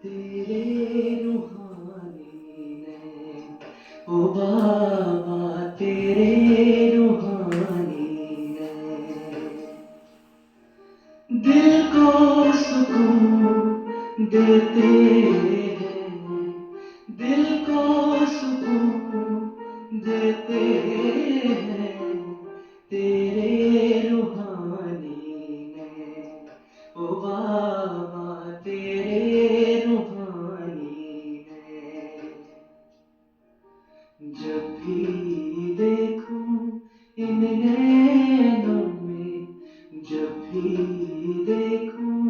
तेरे रूहानी नैन, ओ बाबा तेरे रूहानी नैन, दिल को सुकून देते हैं, दिल को सुकून देते हैं, तेरे रूहानी नैन, ओ बाबा तेरे रूहानी नैन, जब भी देखूं इन नैनों में, जब भी देखूं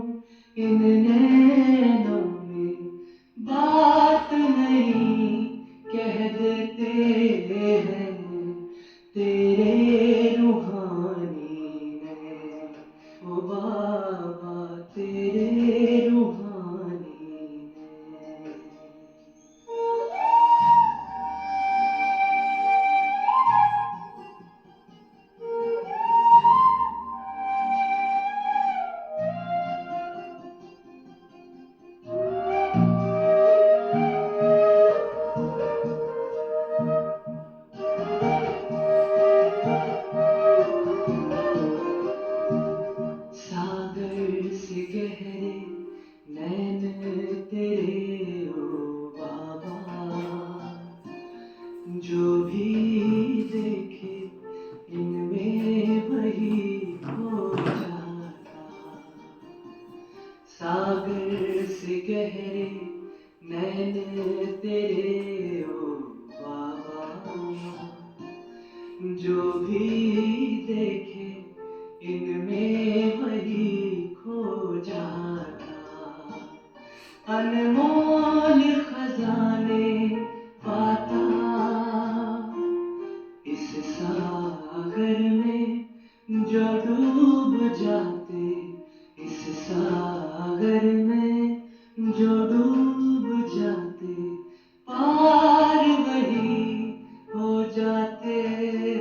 इन नैनों में, बात नहीं कह देते हैं, तेरे रूहानी नैन, ओ बाबा तेरे रूहानी नैन। सागर से गहरे नैन तेरे ओ बाबा, जो भी देखे इनमें वही खो जाता। सागर से गहरे नैन तेरे ओ बाबा, जो भी देखे इनमें वही खो जाता। अनमोल खजाने पाता इस सागर में, जो डूब जाते इस सागर में, जो डूब जाते पार वही हो जाते हैं,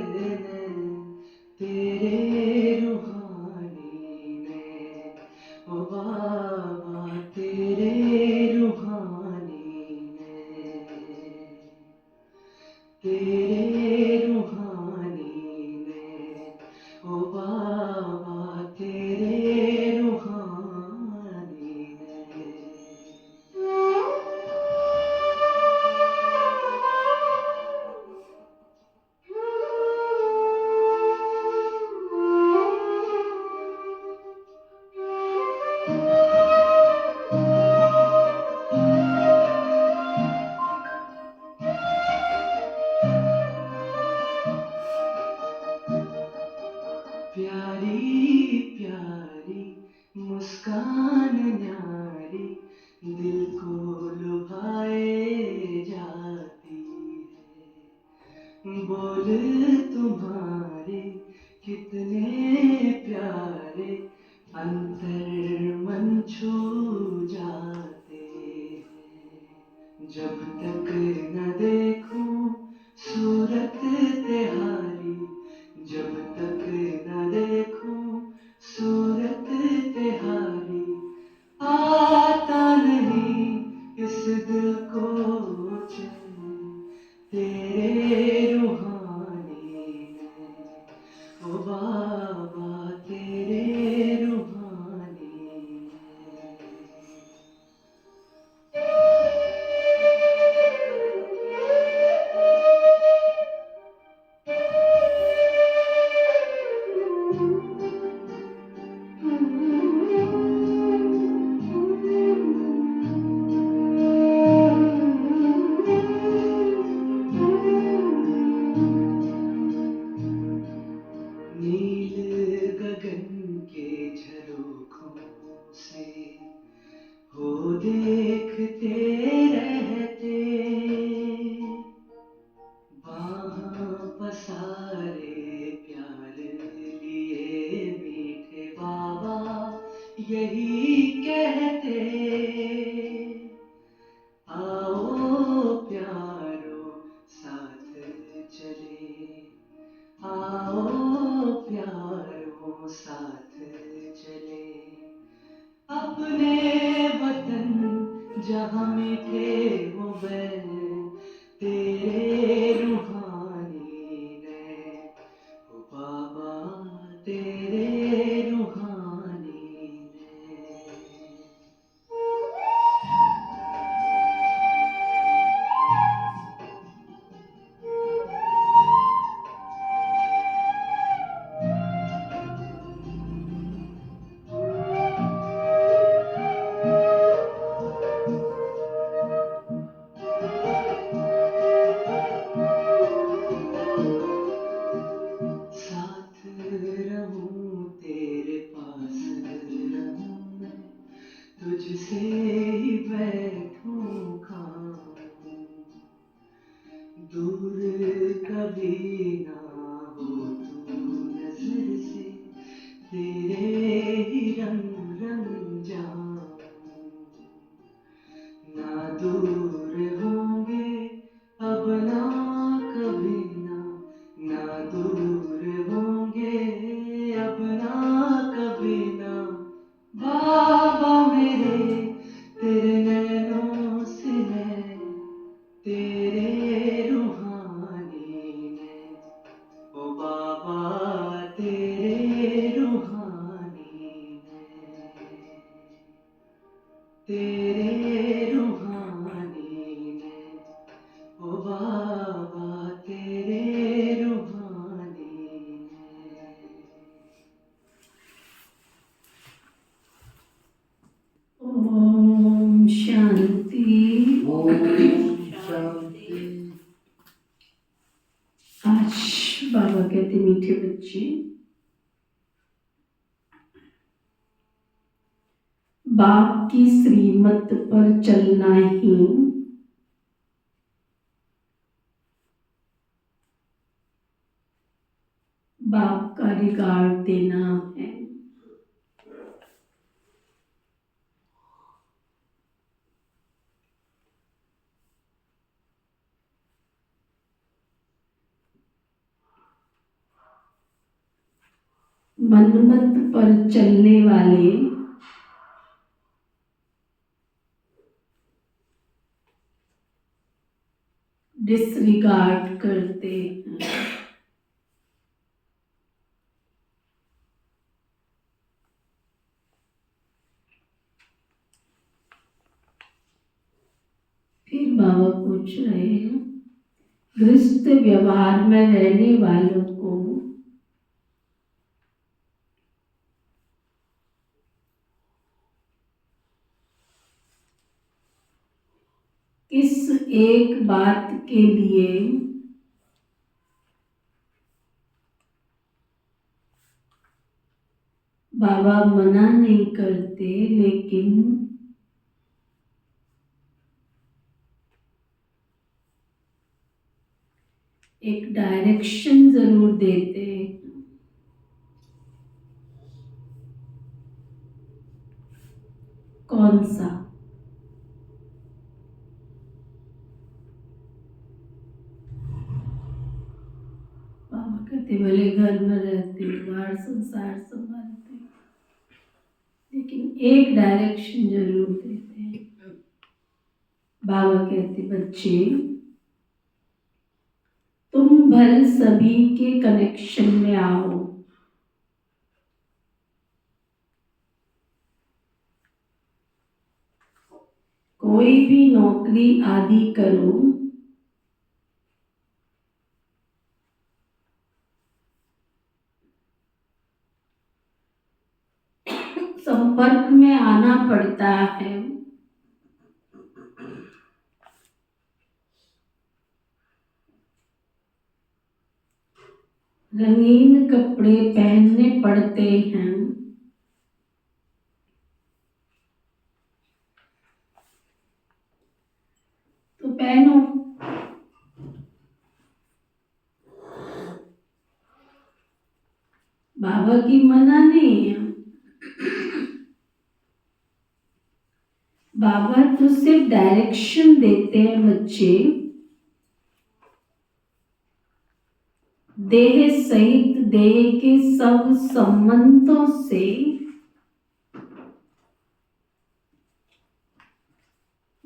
तेरे रूहानी नैन, ओ बाबा तेरे रूहानी नैन, तेरे रूहानी नैन, ओ बाबा तेरे रूहानी नैन। प्यारी प्यारी मुस्कान न्यारी, दिल को लुभाए जाती है, बोल तुम्हारे कितने प्यारे, अंतर मन छू जाते हैं, जब तक न देखूं सूरत तिहारी, जब तक न देखूं सूरत तिहारी, आता नहीं इस दिल को चैन, तेरे रूहानी नैन, ओ बाबा तेरे रूहानी नैन। नील गगन के झरोखों से हो देखते रहते, बाहाँ पसारे प्यार लिए मीठे बाबा यही कहते, आओ प्यारो साथ चले, आओ प्यारो साथ चले, अपने वतन जहाँ मीठे हो बैन तेरे रूहानी ने, ओ बाबा तेरे रूहानी ने। साथ रहूं तेरे पास रहूं मैं, तुझसे ही बैठूं खाऊं, दूर कभी ना हो तू नजर से, तेरे ही रंग रंग जाऊं, ना दूर होंगे अब ना कभी ना दूर होंगे अब ना कभी ना, बाबा मेरे तेरे नैनों से मैं तेरे रूहानी ने, ओ बाबा तेरे रूहानी ने, तेरे रूहानी ने, ओ बाबा तेरे रूहानी ने। ओम शांति। आज बाबा कहते मीठे बच्चे, बाप की श्रीमत पर चलना ही बाप का रिगार्ड देना है। मनमत पर चलने वाले डिसरिगार्ड करते हैं। फिर बाबा पूछ रहे हैं, गृहस्थ व्यवहार में रहने वालों को किस एक बात के लिए बाबा मना नहीं करते, लेकिन एक डायरेक्शन जरूर देते हैं। कौन सा? बाबा कहते भले घर में रहते बाहर संसार संभालते, लेकिन एक डायरेक्शन जरूर देते हैं। बाबा कहते बच्चे, तुम भल सभी के कनेक्शन में आओ, कोई भी नौकरी आदि करो, संपर्क में आना पड़ता है। रंगीन कपड़े पहनने पड़ते हैं, तो पहनो। बाबा की मना नहीं है। बाबा तो सिर्फ डायरेक्शन देते हैं बच्चे, देह सहित देह के सब संबंधों से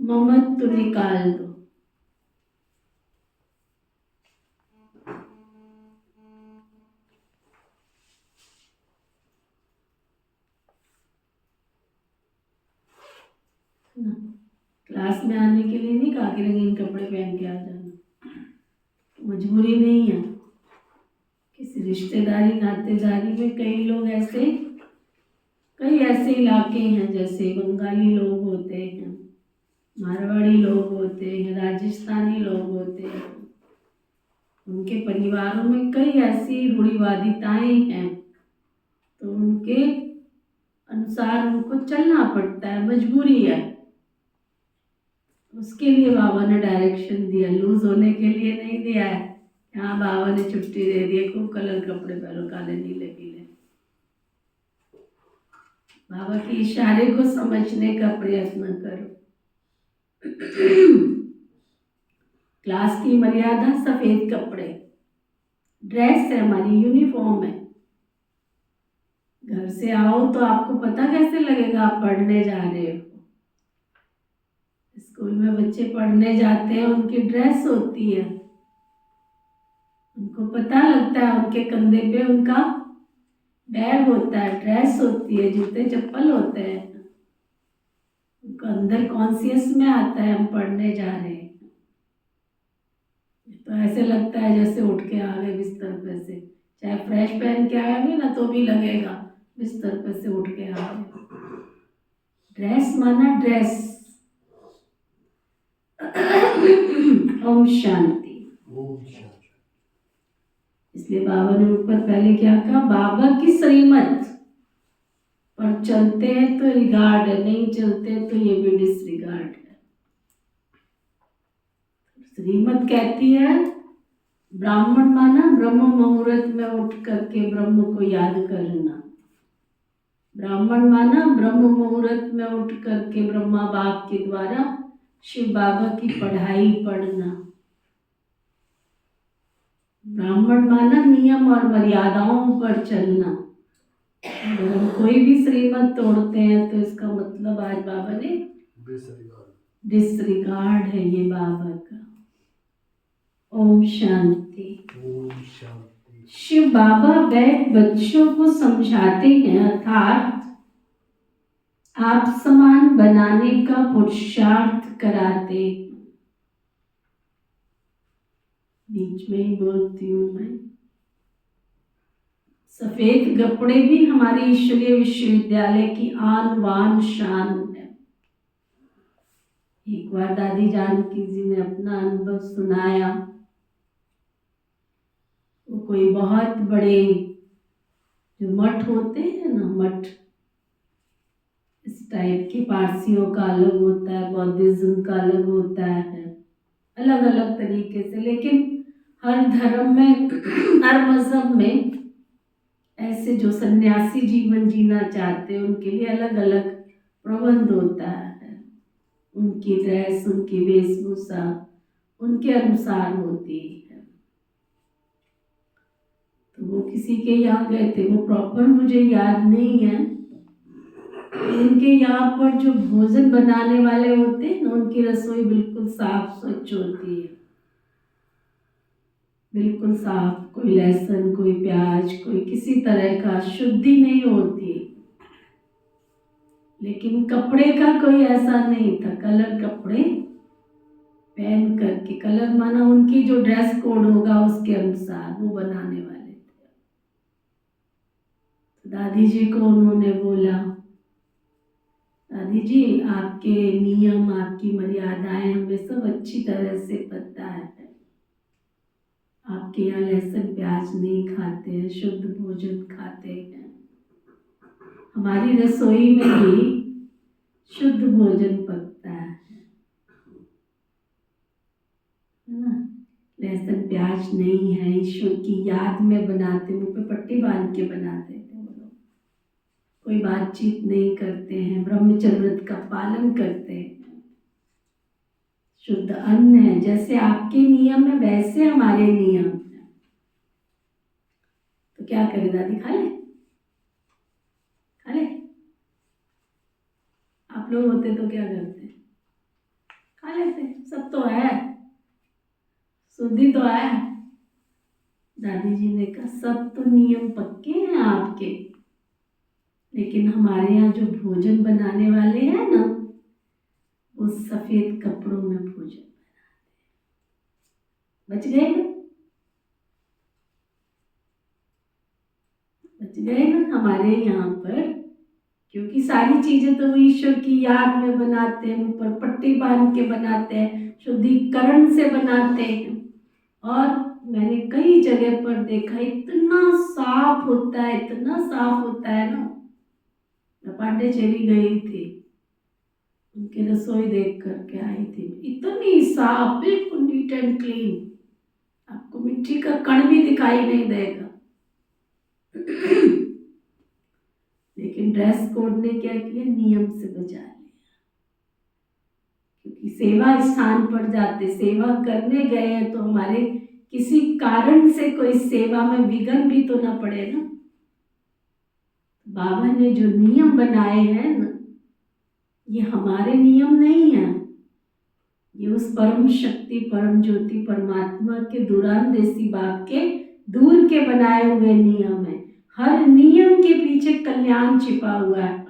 ममत्व निकाल दो। क्लास में आने के लिए नहीं कहा कि रंगीन कपड़े पहन के आ जाना, मजबूरी नहीं है। किसी रिश्तेदारी नातेदारी में कई ऐसे इलाके हैं, जैसे बंगाली लोग होते हैं, मारवाड़ी लोग होते हैं, राजस्थानी लोग होते हैं, उनके परिवारों में कई ऐसी रूढ़िवादिताएं हैं, तो उनके अनुसार उनको चलना पड़ता है, मजबूरी है। उसके लिए बाबा ने डायरेक्शन दिया, लूज होने के लिए नहीं दिया है। हाँ, बाबा ने छुट्टी दे दी है, खूब कलर कपड़े पहनो, काले नीले पीले। बाबा के इशारे को समझने का प्रयत्न करो। क्लास की मर्यादा सफेद कपड़े, ड्रेस है, हमारी यूनिफॉर्म है। घर से आओ तो आपको पता कैसे लगेगा आप पढ़ने जा रहे हो। स्कूल में बच्चे पढ़ने जाते हैं, उनकी ड्रेस होती है, उनको पता लगता है, उनके कंधे पे उनका बैग होता है, ड्रेस होती है, जूते चप्पल होते हैं, उनको अंदर कॉन्शियस में आता है हम पढ़ने जा रहे हैं। तो ऐसे लगता है जैसे उठ के आ गए बिस्तर पे से, चाहे फ्रेश पहन के आएंगे ना तो भी लगेगा बिस्तर पे से उठ के आ गए। ड्रेस माना ड्रेस। ओम शांति। इसलिए बाबा ने ऊपर पहले क्या कहा, बाबा की श्रीमत पर चलते हैं तो रिगार्ड है, नहीं चलते तो ये भी डिसरिगार्ड है। श्रीमत कहती है ब्राह्मण माना ब्रह्म मुहूर्त में उठ करके ब्रह्म को याद करना। ब्राह्मण माना ब्रह्म मुहूर्त में उठ करके ब्रह्मा बाप के द्वारा शिव बाबा की पढ़ाई पढ़ना। ब्राह्मण माना नियम और मर्यादाओं पर चलना। अगर हम कोई भी श्रीमत तोड़ते हैं तो इसका मतलब आज बाबा ने डिसरिगार्ड है ये बाबा का। ओम शांति। ओम शांति। शिव बाबा बैठ बच्चों को समझाते हैं, अर्थात आप समान बनाने का पुरुषार्थ कराते। बीच में ही बोलती हूँ मैं, सफेद कपड़े भी हमारे ईश्वरीय विश्वविद्यालय की आन बान शान है। एक बार दादी जानकी जी ने अपना अनुभव सुनाया। वो कोई बहुत बड़े जो मठ होते हैं ना, मठ इस टाइप के, पारसियों का अलग होता है, बौद्धिज्म का अलग होता है, अलग अलग तरीके से, लेकिन हर धर्म में हर मजहब में ऐसे जो सन्यासी जीवन जीना चाहते हैं उनके लिए अलग अलग प्रबंध होता है। उनकी ड्रेस, उनकी वेशभूषा उनके अनुसार होती है। तो वो किसी के यहाँ गए थे, वो प्रॉपर मुझे याद नहीं है, उनके यहाँ पर जो भोजन बनाने वाले होते हैं ना, उनकी रसोई बिल्कुल साफ स्वच्छ होती है, बिल्कुल साफ, कोई लहसुन, कोई प्याज, कोई किसी तरह का शुद्धि नहीं होती। लेकिन कपड़े का कोई ऐसा नहीं था, कलर कपड़े पहन करके, कलर माना उनकी जो ड्रेस कोड होगा उसके अनुसार वो बनाने वाले थे। तो दादी जी को उन्होंने बोला, दादी जी आपके नियम, आपकी मर्यादाएं हमें सब अच्छी तरह से पता है। आपके यहाँ लहसुन प्याज नहीं खाते हैं, शुद्ध भोजन खाते हैं। हमारी रसोई में भी शुद्ध भोजन पकता है ना। लहसुन प्याज नहीं है, ईश्वर की याद में बनाते, मुँह पे पट्टी बांध के बनाते थे वो लोग। कोई बातचीत नहीं करते हैं, ब्रह्मचर्य व्रत का पालन करते हैं। शुद्ध अन्न है, जैसे आपके नियम है वैसे हमारे नियम है। तो क्या करे दादी, खा ले, खा ले। आप लोग होते तो क्या करते? तो है, शुद्धि तो है। दादी जी ने कहा सब तो नियम पक्के हैं आपके, लेकिन हमारे यहाँ जो भोजन बनाने वाले हैं ना, वो सफेद कपड़ों में भोजन बच गए ना, बच गए ना हमारे यहाँ पर। क्योंकि सारी चीजें तो वो ईश्वर की याद में बनाते हैं, ऊपर पट्टी बांध के बनाते हैं, शुद्धिकरण से बनाते हैं। और मैंने कई जगह पर देखा इतना साफ होता है, इतना साफ होता है ना। मैं पांडेचेरी गई थी, उनकी रसोई देख करके आई थी, इतनी साफ, बिल्कुल नीट एंड क्लीन, आपको मिट्टी का कण भी दिखाई नहीं देगा। लेकिन ड्रेस कोड ने क्या किया, नियम से बचा लिया। क्योंकि सेवा स्थान पर जाते, सेवा करने गए हैं, तो हमारे किसी कारण से कोई सेवा में विघ्न भी तो ना पड़े ना। बाबा ने जो नियम बनाए हैं ना, ये हमारे नियम नहीं है, ये उस परम शक्ति, परम ज्योति, परमात्मा के दूरांदेशी बाप के दूर के बनाए हुए नियम है। हर नियम के पीछे कल्याण छिपा हुआ है,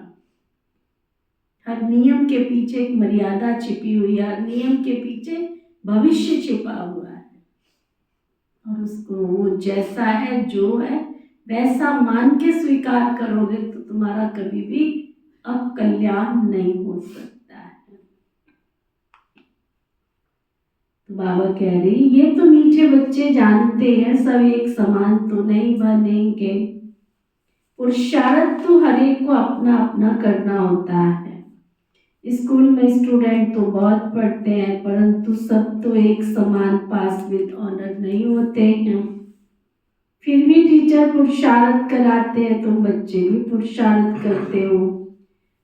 हर नियम के पीछे एक मर्यादा छिपी हुई है, हर नियम के पीछे भविष्य छिपा हुआ है। और उसको वो जैसा है, जो है वैसा मान के स्वीकार करोगे तो तुम्हारा कभी भी अकल्याण नहीं हो सकता है। तो बाबा कह रही, ये तो मीठे बच्चे जानते हैं, सब एक समान तो नहीं बनेंगे, पुरुषार्थ तो हर एक को अपना अपना करना होता है। स्कूल में स्टूडेंट तो बहुत पढ़ते हैं, परंतु सब तो एक समान पास विद ऑनर नहीं होते हैं। फिर भी टीचर पुरुषार्थ कराते हैं, तुम बच्चे भी पुरुषार्थ करते हो।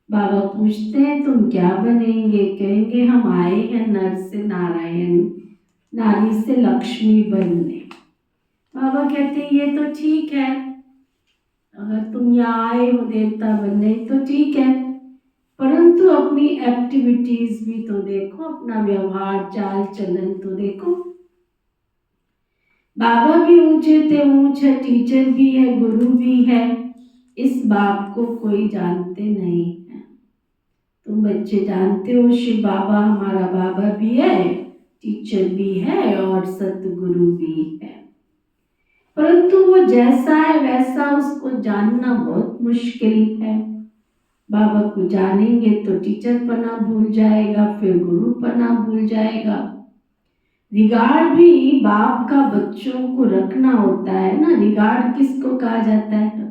बाबा पूछते हैं तुम क्या बनेंगे, कहेंगे हम आए हैं नर से नारायण, नारी से लक्ष्मी बनने। बाबा कहते हैं ये तो ठीक है, अगर तुम यहाँ आए हो देवता बनने तो ठीक है, परंतु अपनी एक्टिविटीज भी तो देखो, अपना व्यवहार चाल चलन तो देखो। बाबा भी ऊंचे थे ऊंच है, टीचर भी है, गुरु भी है, इस बात को कोई जानते नहीं है। तुम बच्चे जानते हो शिव बाबा हमारा बाबा भी है, टीचर भी है और सतगुरु भी है, परंतु वो जैसा है वैसा उसको जानना बहुत मुश्किल है। बाबा को जानेंगे तो टीचर पना भूल जाएगा, फिर गुरु पना भूल जाएगा। रिगार्ड भी बाप का बच्चों को रखना होता है ना। रिगार्ड किसको कहा जाता है,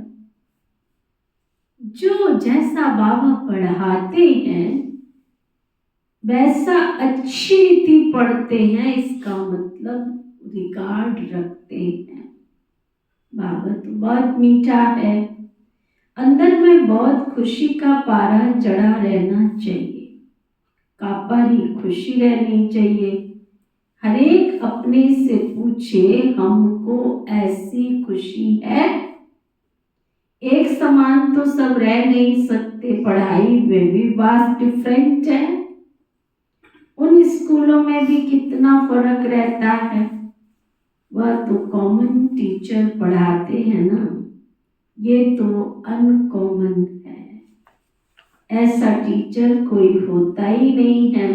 जो जैसा बाबा पढ़ाते हैं वैसा अच्छी रीति पढ़ते हैं, इसका मतलब रिगार्ड रखते हैं। बाबा तो बहुत मीठा है, अंदर में बहुत खुशी का पारा चढ़ा रहना चाहिए, कापारी खुशी रहनी चाहिए। हर एक अपने से पूछे हमको ऐसी खुशी है। एक समान तो सब रह नहीं सकते, पढ़ाई में भी वास्ट डिफरेंट है। उन स्कूलों में भी कितना फर्क रहता है, वह तो कॉमन टीचर पढ़ाते हैं ना, ये तो अनकॉमन है। ऐसा टीचर कोई होता ही नहीं है।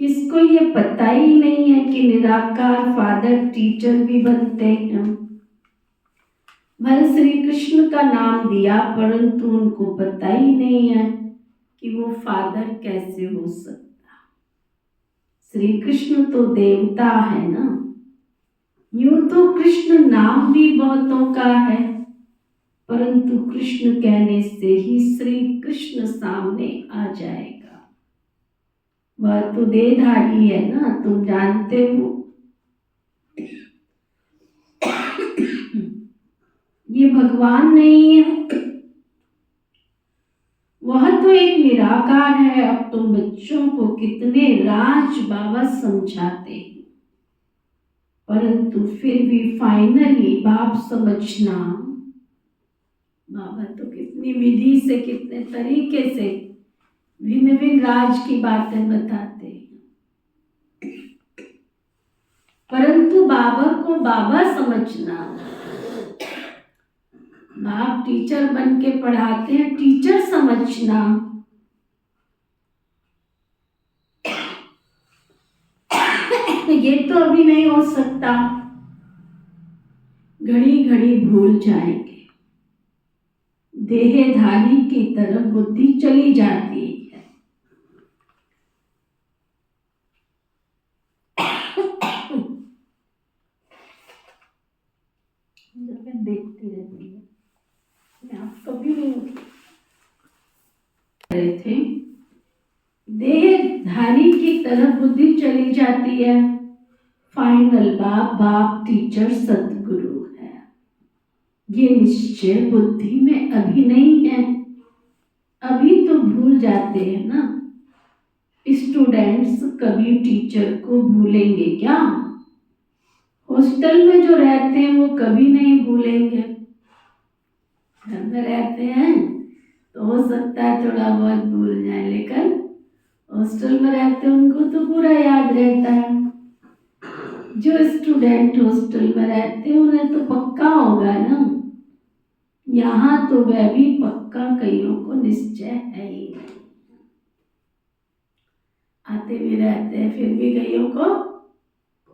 किसको ये पता ही नहीं है कि निराकार फादर टीचर भी बनते हैं। भले श्री कृष्ण का नाम दिया, परंतु उनको पता ही नहीं है कि वो फादर कैसे हो सकता। श्री कृष्ण तो देवता है ना। यूं तो कृष्ण नाम भी बहुतों का है, परंतु कृष्ण कहने से ही श्री कृष्ण सामने आ जाएगा। वह तो देहधारी है ना, तुम जानते हो। ये भगवान नहीं है, वह तो एक निराकार है। अब तुम बच्चों को कितने राज बाबा समझाते हैं, परंतु फिर भी फाइनली बाप समझना, बाबा तो कितनी विधि से, कितने तरीके से भिन्न भिन्न राज की बातें बताते हैं। परंतु बाबा को बाबा समझना। आप टीचर बन के पढ़ाते हैं, टीचर समझना। ये तो अभी नहीं हो सकता, घड़ी घड़ी भूल जाएंगे। देहधारी की तरफ बुद्धि चली जाती है। मैं देखती रहती हूँ, मैं आप कभी नहीं रहे थे। देहधारी की तरफ बुद्धि चली जाती है। फाइनल बाप टीचर सतगुरु है, ये निश्चय बुद्धि में अभी नहीं है। अभी तो भूल जाते हैं ना। स्टूडेंट्स कभी टीचर को भूलेंगे क्या? हॉस्टल में जो रहते हैं वो कभी नहीं भूलेंगे। घर में रहते हैं तो हो सकता है थोड़ा बहुत भूल जाए, लेकिन हॉस्टल में रहते हैं उनको तो पूरा याद रहता है। जो स्टूडेंट हॉस्टल में रहते हैं उन्हें तो पक्का होगा ना। यहाँ तो वह भी पक्का कईयों को निश्चय है ही नहीं। आते भी रहते हैं, फिर भी कईयों को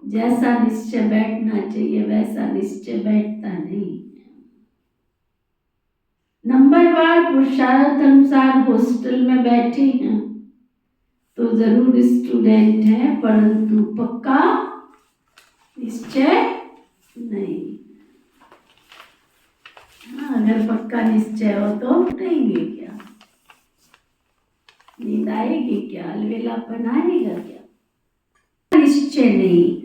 जैसा निश्चय बैठना चाहिए वैसा निश्चय बैठता नहीं। नंबरवार पुरुषार्थ अनुसार हॉस्टल में बैठे हैं तो जरूर स्टूडेंट है, परंतु पक्का निश्चय नहीं। अगर पक्का निश्चय हो तो उठेंगे क्या? नींद आएगी क्या? अलवेलापन आएगा क्या? निश्चय नहीं।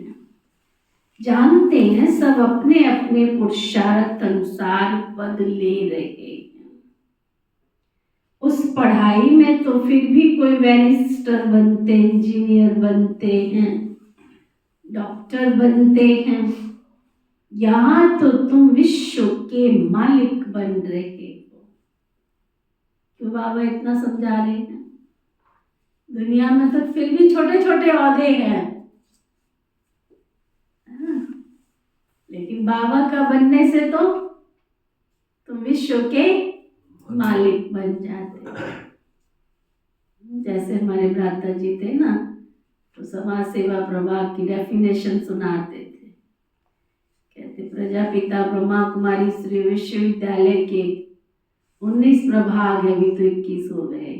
जानते हैं सब अपने अपने पुरुषार्थ अनुसार पद ले रहे हैं। उस पढ़ाई में तो फिर भी कोई बैरिस्टर बनते, इंजीनियर बनते हैं, डॉक्टर बनते हैं। यहाँ तो तुम विश्व के मालिक बन रहे हो। क्यों बाबा इतना समझा रहे हैं? दुनिया में तो फिर भी छोटे छोटे ओहदे हैं, लेकिन बाबा का बनने से तो तुम विश्व के मालिक बन जाते। जैसे हमारे भ्राता जी थे ना, तो समाज सेवा प्रभाग की डेफिनेशन सुनाते थे। कहते प्रजापिता ब्रह्मा कुमारी श्री विश्वविद्यालय के 19 प्रभाग है, अभी तो 21 हो गए,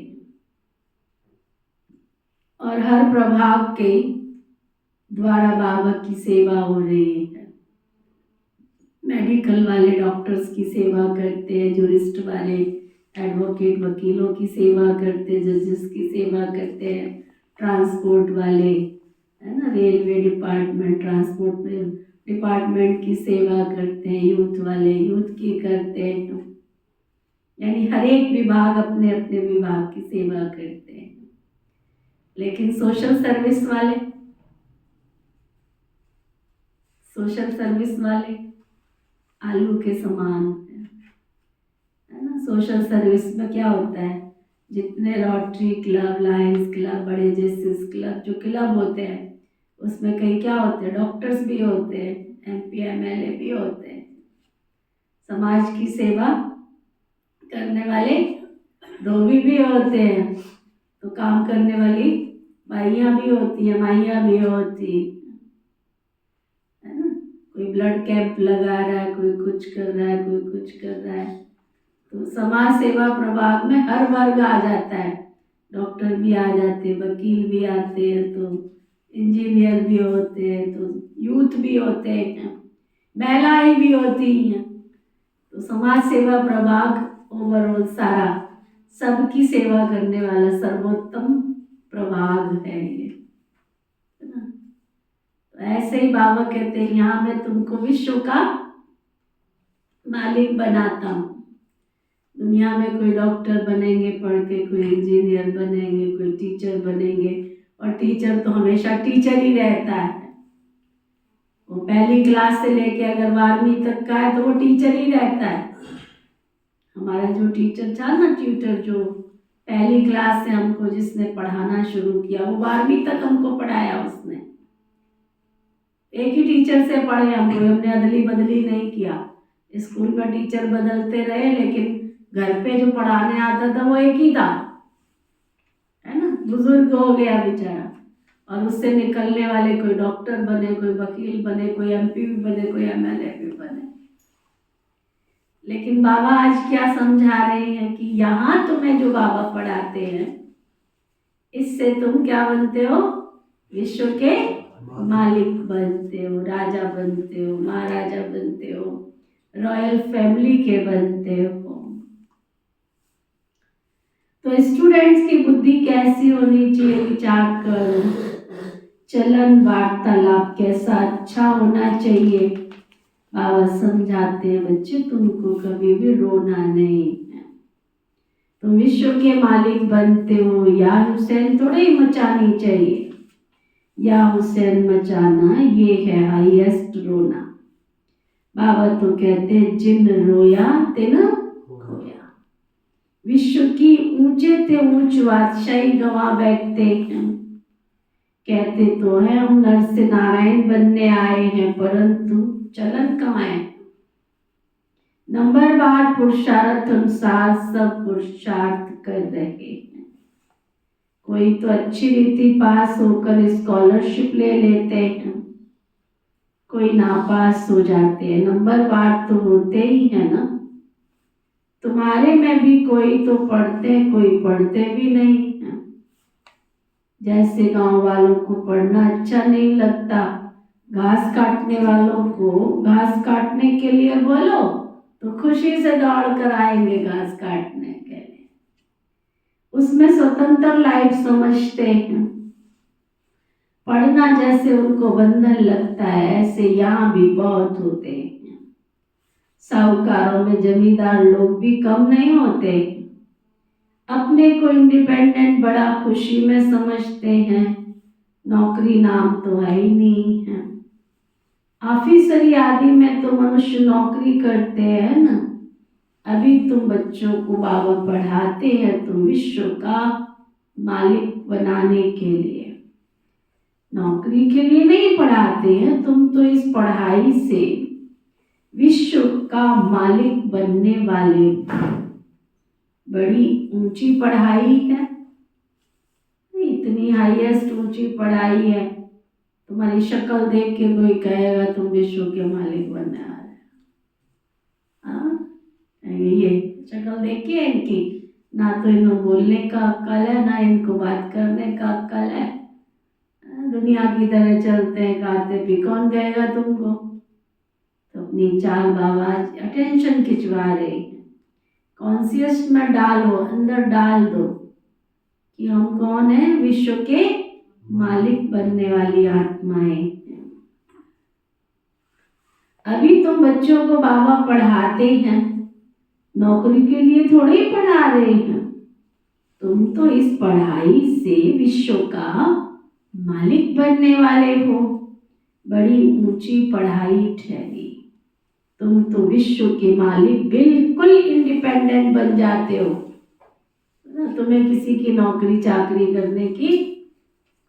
और हर प्रभाग के द्वारा बाबा की सेवा हो रही है। मेडिकल वाले डॉक्टर्स की सेवा करते हैं, जूरिस्ट वाले एडवोकेट वकीलों की सेवा करते हैं, जजेस की सेवा करते हैं, ट्रांसपोर्ट वाले है ना, रेलवे डिपार्टमेंट ट्रांसपोर्ट डिपार्टमेंट की सेवा करते हैं, यूथ वाले यूथ की करते हैं। यानी हर एक विभाग अपने अपने विभाग की सेवा करते हैं। लेकिन सोशल सर्विस वाले आलू के समान है ना। सोशल सर्विस में क्या होता है, जितने रोटरी क्लब, लायंस क्लब, बड़े जेसिस क्लब जो क्लब होते हैं उसमें कई क्या होते हैं, डॉक्टर्स भी होते हैं, MP MLA भी होते हैं। समाज की सेवा करने वाले धोबी भी होते हैं, तो काम करने वाली भाइयाँ भी होती हैं, माइयाँ भी होती है ना। कोई ब्लड कैंप लगा रहा है, कोई कुछ कर रहा है, कोई कुछ कर रहा है। तो समाज सेवा प्रभाग में हर वर्ग आ जाता है। डॉक्टर भी आ जाते हैं, वकील भी आते हैं, तो इंजीनियर भी होते हैं, तो यूथ भी होते हैं, महिलाएं भी होती हैं। तो समाज सेवा प्रभाग ओवरऑल सारा सबकी सेवा करने वाला सर्वोत्तम प्रभाग है ये, है ना। तो ऐसे ही बाबा कहते हैं यहाँ मैं तुमको विश्व का मालिक बनाता हूँ। दुनिया में कोई डॉक्टर बनेंगे पढ़ के, कोई इंजीनियर बनेंगे, कोई टीचर बनेंगे, और टीचर तो हमेशा टीचर ही रहता है। वो पहली क्लास से लेके अगर 12वीं तक का है तो वो टीचर ही रहता है। हमारा जो टीचर था ना, ट्यूटर, जो पहली क्लास से हमको जिसने पढ़ाना शुरू किया, वो 12वीं तक हमको पढ़ाया उसने। एक ही टीचर से पढ़े हम, कोई हमने अदली बदली नहीं किया। स्कूल में टीचर बदलते रहे लेकिन घर पे जो पढ़ाने आता था वो एक ही था, है ना। बुजुर्ग हो गया बेचारा, और उससे निकलने वाले कोई डॉक्टर बने, कोई वकील बने, कोई एमपी भी बने, कोई एमएलए भी बने। लेकिन बाबा आज क्या समझा रहे हैं कि यहाँ तुम्हें जो बाबा पढ़ाते हैं इससे तुम क्या बनते हो, विश्व के मालिक बनते हो, राजा बनते हो, महाराजा बनते हो, रॉयल फैमिली के बनते हो। तो स्टूडेंट्स की बुद्धि कैसी होनी चाहिए, विचार करो। चलन वार्तालाप कैसा अच्छा होना चाहिए। बाबा समझाते हैं बच्चे तुमको कभी भी रोना नहीं है, तुम विश्व के मालिक बनते हो। या हुसैन थोड़े ही मचानी चाहिए, या हुसैन मचाना ये है हाईएस्ट रोना। बाबा तो कहते हैं जिन रोया तिन खोया। विश्व की ऊंचे ते ऊंच बादशाही गवा बैठते हैं, कहते तो है हम नर से नारायण बनने आए हैं, परंतु चलन कमाए। नंबरवार पुरुषार्थ अनुसार सब पुरुषार्थ कर रहे हैं। कोई तो अच्छी रीति पास होकर स्कॉलरशिप ले लेते हैं, कोई नापास हो जाते हैं। नंबरवार तो होते ही है ना। तुम्हारे में भी कोई तो पढ़ते हैं, कोई पढ़ते भी नहीं है। जैसे गांव वालों को पढ़ना अच्छा नहीं लगता, घास काटने वालों को घास काटने के लिए बोलो तो खुशी से दौड़ कर आएंगे घास काटने के लिए। उसमें स्वतंत्र लाइफ समझते हैं। पढ़ना जैसे उनको बंधन लगता है, ऐसे यहाँ भी बहुत होते हैं। साहूकारों में जमींदार लोग भी कम नहीं होते, अपने को इंडिपेंडेंट बड़ा खुशी में समझते हैं। नौकरी नाम तो है ही नहीं है। ऑफिसरी आदि में तो मनुष्य नौकरी करते हैं ना। अभी तुम बच्चों को बाबा पढ़ाते हैं तो विश्व का मालिक बनाने के लिए, नौकरी के लिए नहीं पढ़ाते हैं। तुम तो इस पढ़ाई से विश्व का मालिक बनने वाले। बड़ी ऊंची पढ़ाई है, इतनी हाईएस्ट ऊंची पढ़ाई है। तुम्हारी शक्ल देख के कोई कहेगा तुम विश्व के मालिक बनने आ रहे हो। ये शक्ल देखिए इनकी, ना तो इन्हें बोलने का अक्ल है, ना इनको बात करने का अक्ल है। दुनिया की तरह चलते हैं, खाते भी, कौन कहेगा तुमको। तो अपनी चाल बाबा अटेंशन खिंचवा रहे हैं। कॉन्शियस में डालो, अंदर डाल दो कि हम कौन है, विश्व के मालिक बनने वाली आत्माएं। अभी तुम बच्चों को बाबा पढ़ाते हैं, नौकरी के लिए थोड़े ही पढ़ा रहे हैं। तुम तो इस पढ़ाई से विश्व का मालिक बनने वाले हो। बड़ी ऊंची पढ़ाई ठहरी। तुम तो विश्व के मालिक बिल्कुल इंडिपेंडेंट बन जाते हो। तुम्हें किसी की नौकरी चाकरी करने की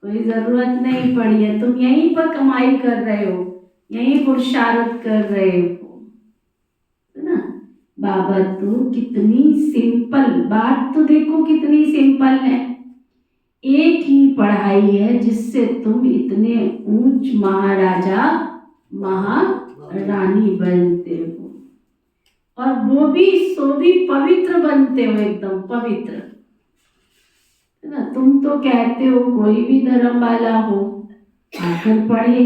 कोई जरूरत नहीं पड़ी है। तुम यहीं पर कमाई कर रहे हो, यहीं पुरुषार्थ कर रहे हो, है ना। बाबा तो कितनी सिंपल बात तो देखो, कितनी सिंपल है। एक ही पढ़ाई है जिससे तुम इतने ऊंच महाराजा महारानी बनते हो, और वो भी पवित्र बनते हो, एकदम पवित्र, है ना। तुम तो कहते हो कोई भी धर्म वाला हो आकर पढ़े,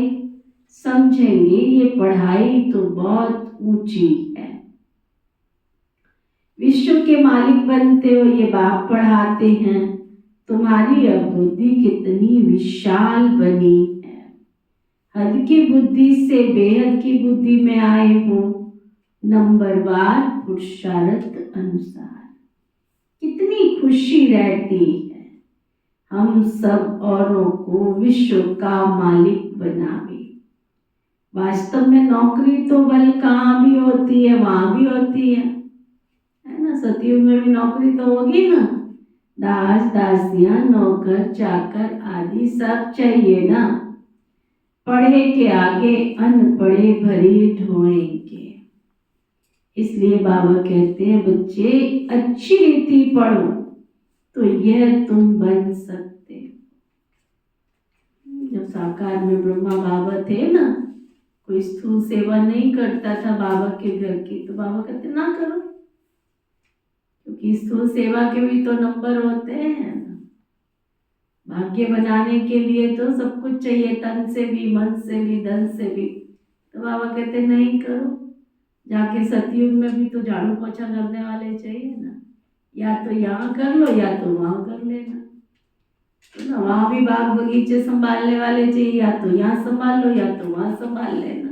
समझेंगे ये पढ़ाई तो बहुत ऊंची है। विश्व के मालिक बनते हो, ये बाप पढ़ाते हैं। तुम्हारी अब बुद्धि कितनी विशाल बनी है। हद की बुद्धि से बेहद की बुद्धि में आए हो। नंबरवार पुरुषार्थ अनुसार कितनी खुशी रहती है। हम सब औरों को विश्व का मालिक बनावे। वास्तव में नौकरी तो बल कहाँ भी होती है, वहां भी होती है ना। सतयुग में भी नौकरी तो होगी ना। दास दासियां, नौकर चाकर आदि सब चाहिए ना। पढ़े के आगे अनपढ़े भरी ढोएंगे। इसलिए बाबा कहते हैं बच्चे अच्छी रीति पढ़ो तो यह तुम बन सकते हो। जब साकार में ब्रह्मा बाबा थे ना, कोई स्थूल सेवा नहीं करता था बाबा के घर की, तो बाबा कहते ना करो, क्योंकि स्थूल सेवा के भी तो नंबर होते हैं ना। भाग्य बनाने के लिए तो सब कुछ चाहिए, तन से भी, मन से भी, धन से भी। तो बाबा कहते नहीं करो। जाके सतयुग में भी तो झाड़ू पोछा करने वाले चाहिए ना, या तो यहाँ कर लो या तो वहां कर लेना, तो ना वहां भी बाग बगीचे संभालने वाले चाहिए, या तो यहाँ संभाल लो या तो वहां संभाल लेना।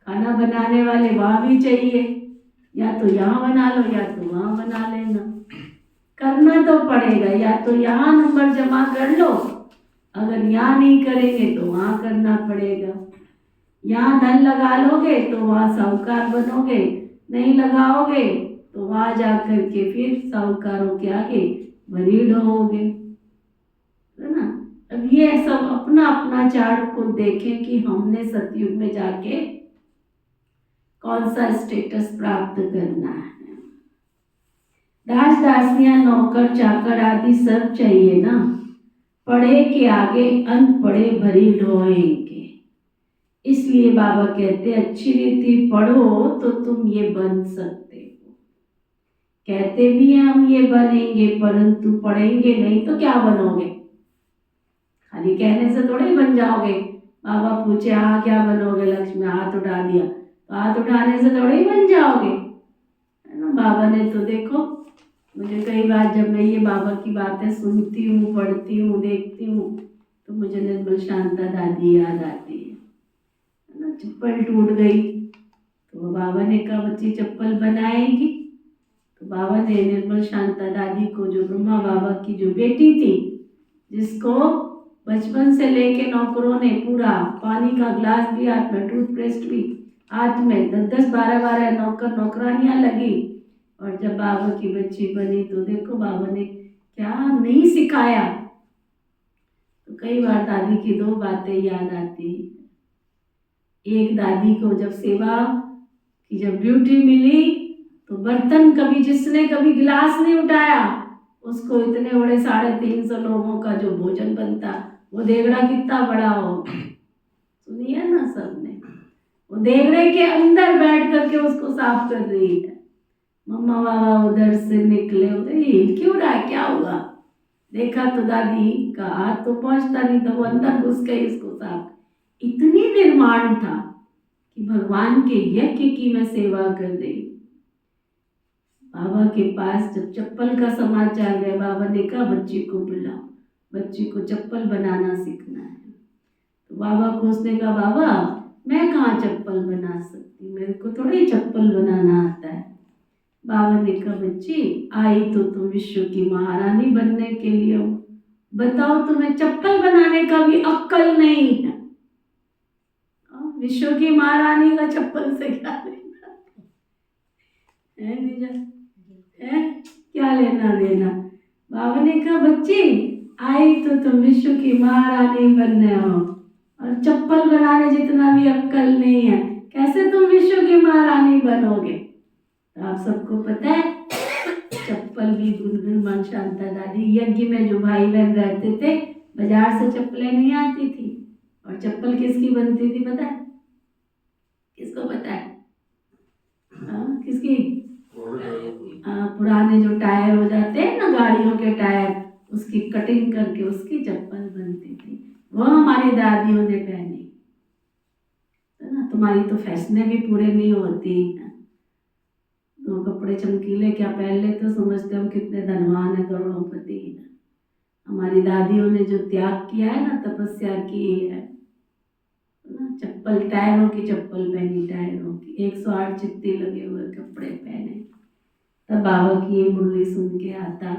खाना बनाने वाले वहां भी चाहिए, या तो यहाँ बना लो या तो वहां बना लेना। करना तो पड़ेगा, या तो यहाँ नंबर जमा कर लो, अगर यहाँ नहीं करेंगे तो वहां करना पड़ेगा। यहाँ धन लगा लोगे तो वहां साहूकार बनोगे, नहीं लगाओगे तो वहां जाकर के फिर साहूकारों के आगे भरी ढोओगे, है ना। अब ये सब अपना अपना चार्ट को देखें कि हमने सतयुग में जाके कौन सा स्टेटस प्राप्त करना है। दास दासियां नौकर चाकर आदि सब चाहिए ना। पढ़े के आगे अनपढ़े भरी ढोएंगे। इसलिए बाबा कहते अच्छी रीति पढ़ो तो तुम ये बन सकते हो। कहते भी हैं हम ये बनेंगे, परंतु पढ़ेंगे नहीं तो क्या बनोगे? खाली कहने से थोड़े ही बन जाओगे। बाबा पूछे हाँ क्या बनोगे लक्ष्मी, हाथ उठा दिया, तो हाथ उठाने से थोड़े ही बन जाओगे, है ना। बाबा ने तो देखो, मुझे कई बार जब मैं ये बाबा की बातें सुनती हूँ, पढ़ती हूँ, देखती हूँ, तो मुझे निर्मल शांता दादी याद आती है ना। चप्पल टूट गई तो बाबा ने कहा बच्ची चप्पल बनाएगी, तो बाबा ने निर्मल शांता दादी को, जो ब्रह्मा बाबा की जो बेटी थी, जिसको बचपन से लेके नौकरों ने पूरा पानी का ग्लास भी हाथ में, टूथपेस्ट भी हाथ में, 10-10, 12-12 नौकर नौकरानियां लगी, और जब बाबा की बच्ची बनी तो देखो बाबा ने क्या नहीं सिखाया। तो कई बार दादी की दो बातें याद आती। एक दादी को जब सेवा की जब ड्यूटी मिली तो बर्तन कभी, जिसने कभी गिलास नहीं उठाया उसको इतने बड़े 350 लोगों का जो भोजन बनता, वो देगड़ा कितना बड़ा हो, सुनिए ना सबने, वो देगड़े के अंदर बैठ करके उसको साफ कर रही है। मम्मा बाबा उधर से निकले, उधर हिल क्यों रहा है, क्या हुआ? देखा तो दादी का हाथ तो पहुंचता नहीं था, वो अंदर घुस गई उसको साफ। इतनी निर्माण था कि भगवान के यज्ञ की मैं सेवा कर रही। बाबा के पास जब चप्पल का समाचार गया, बाबा ने कहा बच्ची को बुलाओ, बच्ची को चप्पल बनाना सीखना है। तो बाबा को उसने कहा बाबा मैं कहाँ चप्पल बना सकती, मेरे को थोड़ी चप्पल बनाना आता है। बाबा ने कहा बच्ची आई तो तुम विश्व की महारानी बनने के लिए हो, बताओ तुम्हें चप्पल बनाने का भी अक्कल नहीं है। विश्व की महारानी का चप्पल से क्या लेना है, निजा है, क्या लेना देना। बाबा ने कहा बच्ची आई तो तुम विश्व की महारानी बनने हो, और चप्पल बनाने जितना भी अक्कल नहीं है, कैसे तुम विश्व की महारानी बनोगे? तो आप सबको पता है चप्पल भी निर्मल शांता दादी यज्ञ में जो भाई बहन रहते थे, बाजार से चप्पलें नहीं आती थी, और चप्पल किसकी बनती थी पता है? किसको पता है? किसकी? पुराने जो टायर हो जाते हैं ना गाड़ियों के टायर, उसकी कटिंग करके उसकी चप्पल बनती थी, वो हमारी दादियों ने पहनी, है ना। तुम्हारी तो फैशनें भी पूरे नहीं होती हैं, दो कपड़े चमकीले क्या पहन ले तो समझते हम कितने धनवान है, करोड़पति है। हमारी दादियों ने जो त्याग किया है ना, तपस्या की है ना, चप्पल टायरों की चप्पल पहनी, टायरों की 108 चित्ते लगे हुए कपड़े पहने। तब बाबा की ये मुरली सुन के आता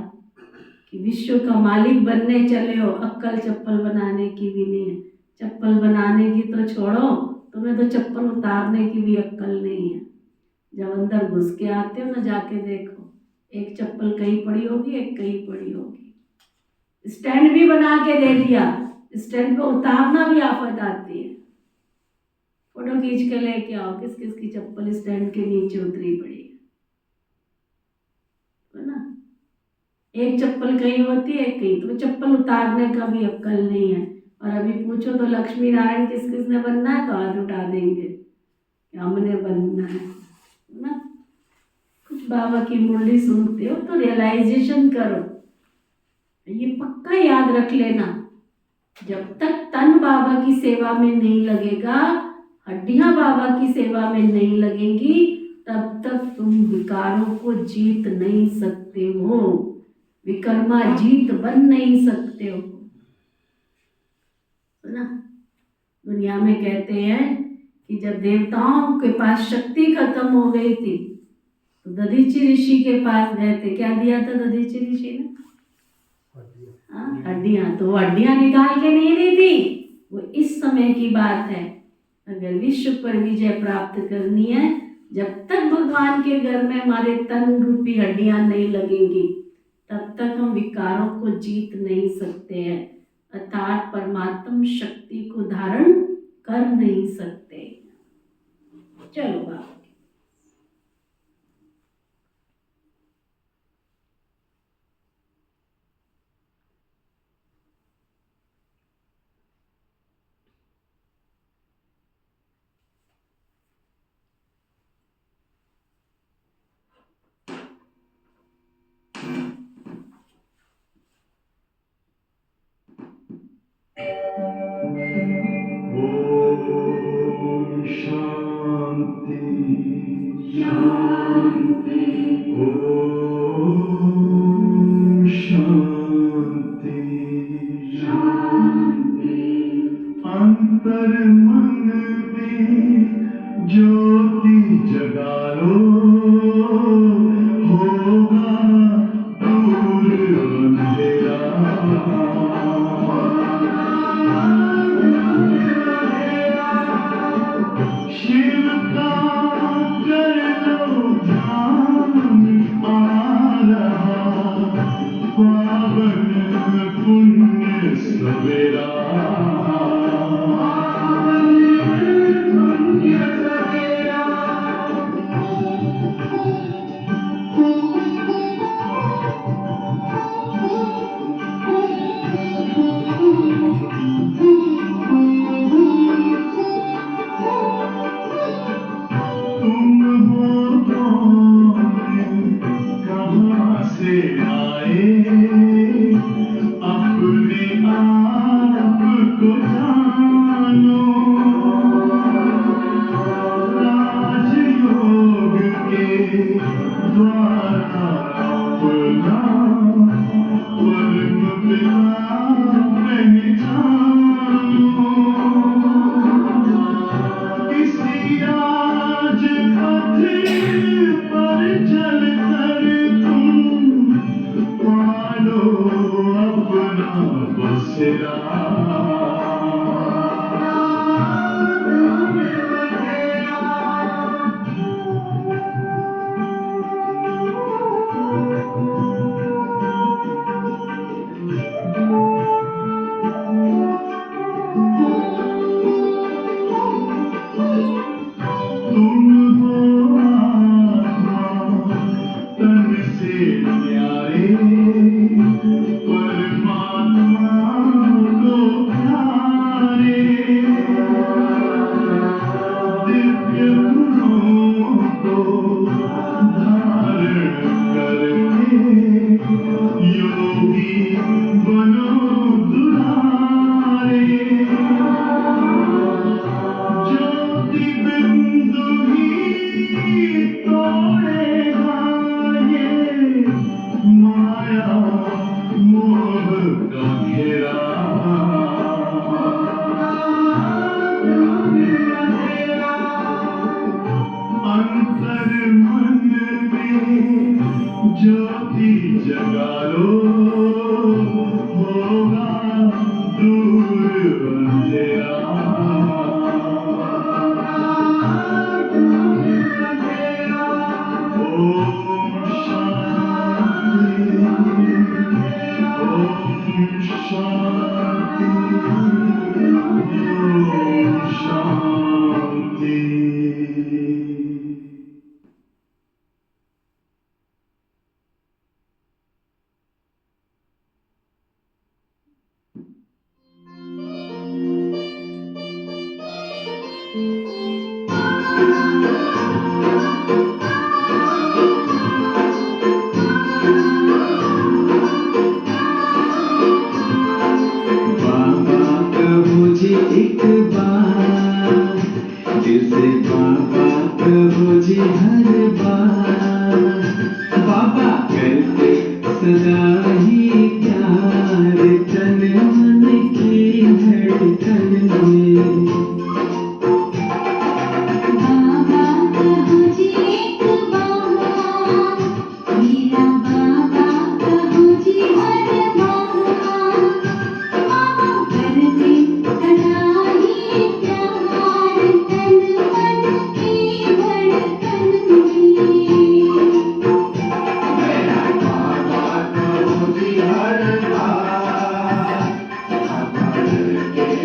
कि विश्व का मालिक बनने चले हो, अक्कल चप्पल बनाने की भी नहीं है। चप्पल बनाने की तो छोड़ो, तुम्हें तो चप्पल उतारने की भी अक्कल नहीं है। जब अंदर घुस के आते हो ना, जाके देखो, एक चप्पल कहीं पड़ी होगी, एक कहीं पड़ी होगी। स्टैंड भी बना के दे दिया, स्टैंड पे उतारना भी आफत आती है। फोटो खींच के लेके आओ, किस किस की चप्पल स्टैंड के नीचे उतरी पड़ी है ना। एक चप्पल कहीं होती है, एक कहीं, तो चप्पल उतारने का भी अक्ल नहीं है। और अभी पूछो तो लक्ष्मी नारायण किस किस ने बनना है, तो हाथ उठा देंगे कि हमने बनना है ना। कुछ बाबा की मुरली सुनते हो तो रियलाइजेशन करो, ये पक्का याद रख लेना, जब तक तन बाबा की सेवा में नहीं लगेगा, हड्डियां बाबा की सेवा में नहीं लगेंगी, तब तक तुम विकारों को जीत नहीं सकते हो, विकर्मा जीत बन नहीं सकते हो ना। दुनिया में कहते हैं कि जब देवताओं के पास शक्ति खत्म हो गई थी तो दधीचि ऋषि के पास गए थे। क्या दिया था दधीचि ऋषि ने? हड्डियां। तो वो हड्डियां निकाल के नहीं दी थी, वो इस समय की बात है। अगर विश्व पर विजय प्राप्त करनी है, जब तक भगवान के घर में हमारे तन रूपी हड्डियां नहीं लगेंगी, तब तक हम विकारों को जीत नहीं सकते हैं, अर्थात परमात्म शक्ति को धारण कर नहीं सकते। चलो बाबा ओम शांति शांति। ओम शांति शांति। अंतर मन में ज्योति जगा लो, होगा दूर अंधेरा। शिव का कर लो ध्यान, आ रहा पावन पुण्य सवेरा।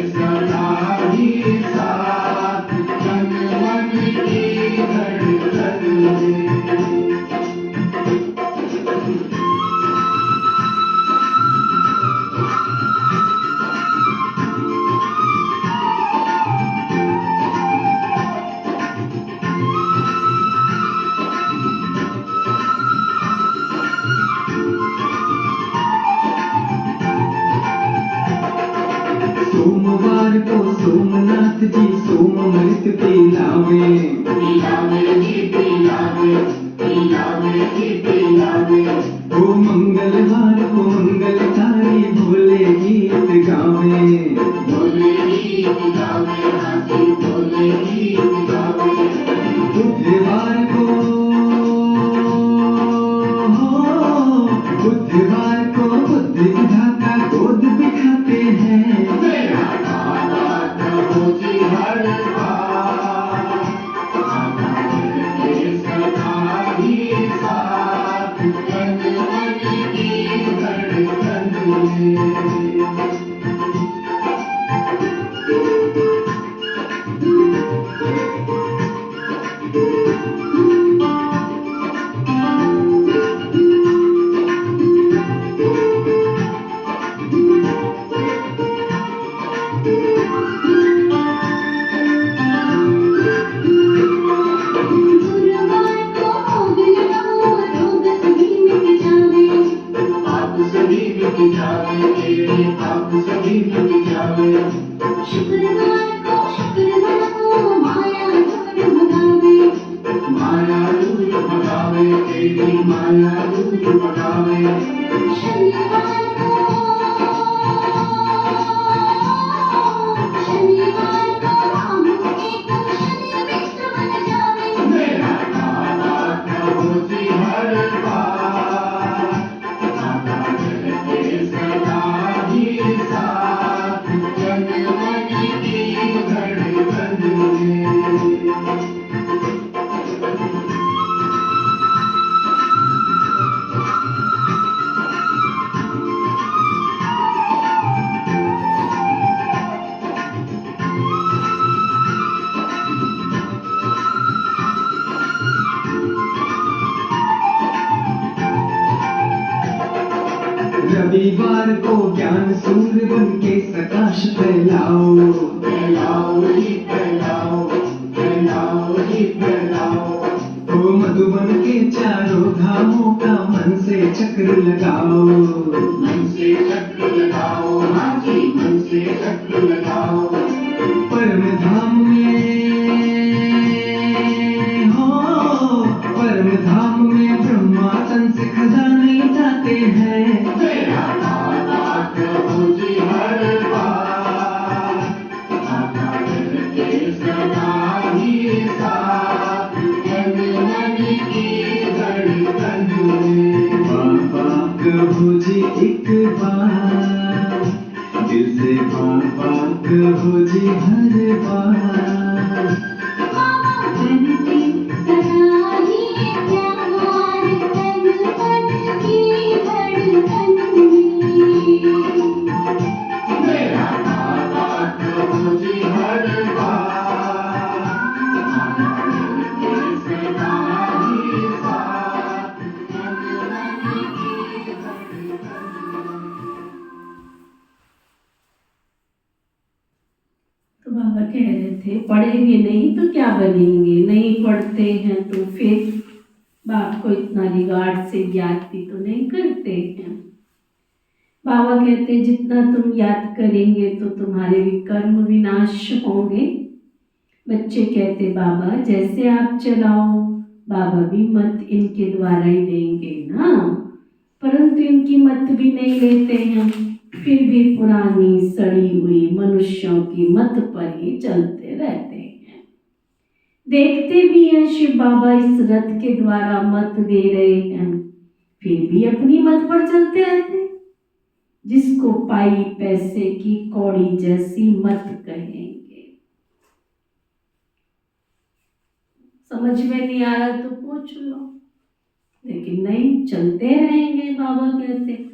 सदा ही साथ तन मन की धड़कन में। सोमवार को सोमनाथ जी सोमृत पिलावे, पिलावे जी पिलावे, पिलावे जी पिलावे। ओ मंगलवार को मंगलकारी भोले गीत गावे, भोले गीत गावे, हाथी भोले गीत गावे। बुधवार को बुधवार को बुद्ध विधाता गोद बिठाते हैं। मेरा बाबा कहो जी हर बार सदा ही साथ तन मन की धड़कन में। पाप सभी मिट जावे, तेरे पाप सभी मिट जावे। शुक्रवार को माया दूर भगावे, माया दूर भगावे, तेरी माया दूर भगावे। शनिवार को राहु केतु शनि मित्र बन जावे। मेरा बाबा कहो जी हर बार सदा ही साथ तन मन की धड़कन में। रविवार को ज्ञान सूर्य बन के प्रकाश फैलाओ, फैलाओ ही फैलाओ, फैलाओ ही फैलाओ। ओ मधुबन के चारों धामों का मन से चक्र लगाओ, मन से चक्र लगाओ, हाँ जी मन से चक्र लगाओ। परम धाम में हो, परम धाम में ब्रह्मा तन से खजाने जाते हैं। मेरा बाबा कहो जी हर बार सदा ही साथ तन मन की धड़कन में। बाबा कहो जी एक बार दिल से, बाबा कहो जी हर बार। बाबा करते सदा ही प्यार तन मन की धड़कन में। मेरा बाबा कहो जी हर बार सदा ही साथ तन मन की धड़कन में। तो बाबा कह रहे थे पढ़ेंगे नहीं तो क्या बनेंगे, नहीं पढ़ते हैं तो फिर बाप को इतना रिगार्ड से याद भी तो नहीं करते हैं। बाबा कहते जितना तुम याद करेंगे तो तुम्हारे भी कर्म विनाश होंगे। बच्चे कहते बाबा जैसे आप चलाओ, बाबा भी मत इनके द्वारा ही देंगे ना, परंतु इनकी मत भी नहीं लेते हैं, फिर भी पुरानी सड़ी हुई मनुष्यों की मत पर ही चलते रहते हैं। देखते भी हैं शिव बाबा इस रथ के द्वारा मत दे रहे हैं, फिर भी अपनी मत पर चलते रहते हैं। जिसको पाई पैसे की कौड़ी जैसी मत कहेंगे। समझ में नहीं आ रहा तो पूछ लो, लेकिन नहीं चलते रहेंगे। बाबा कहते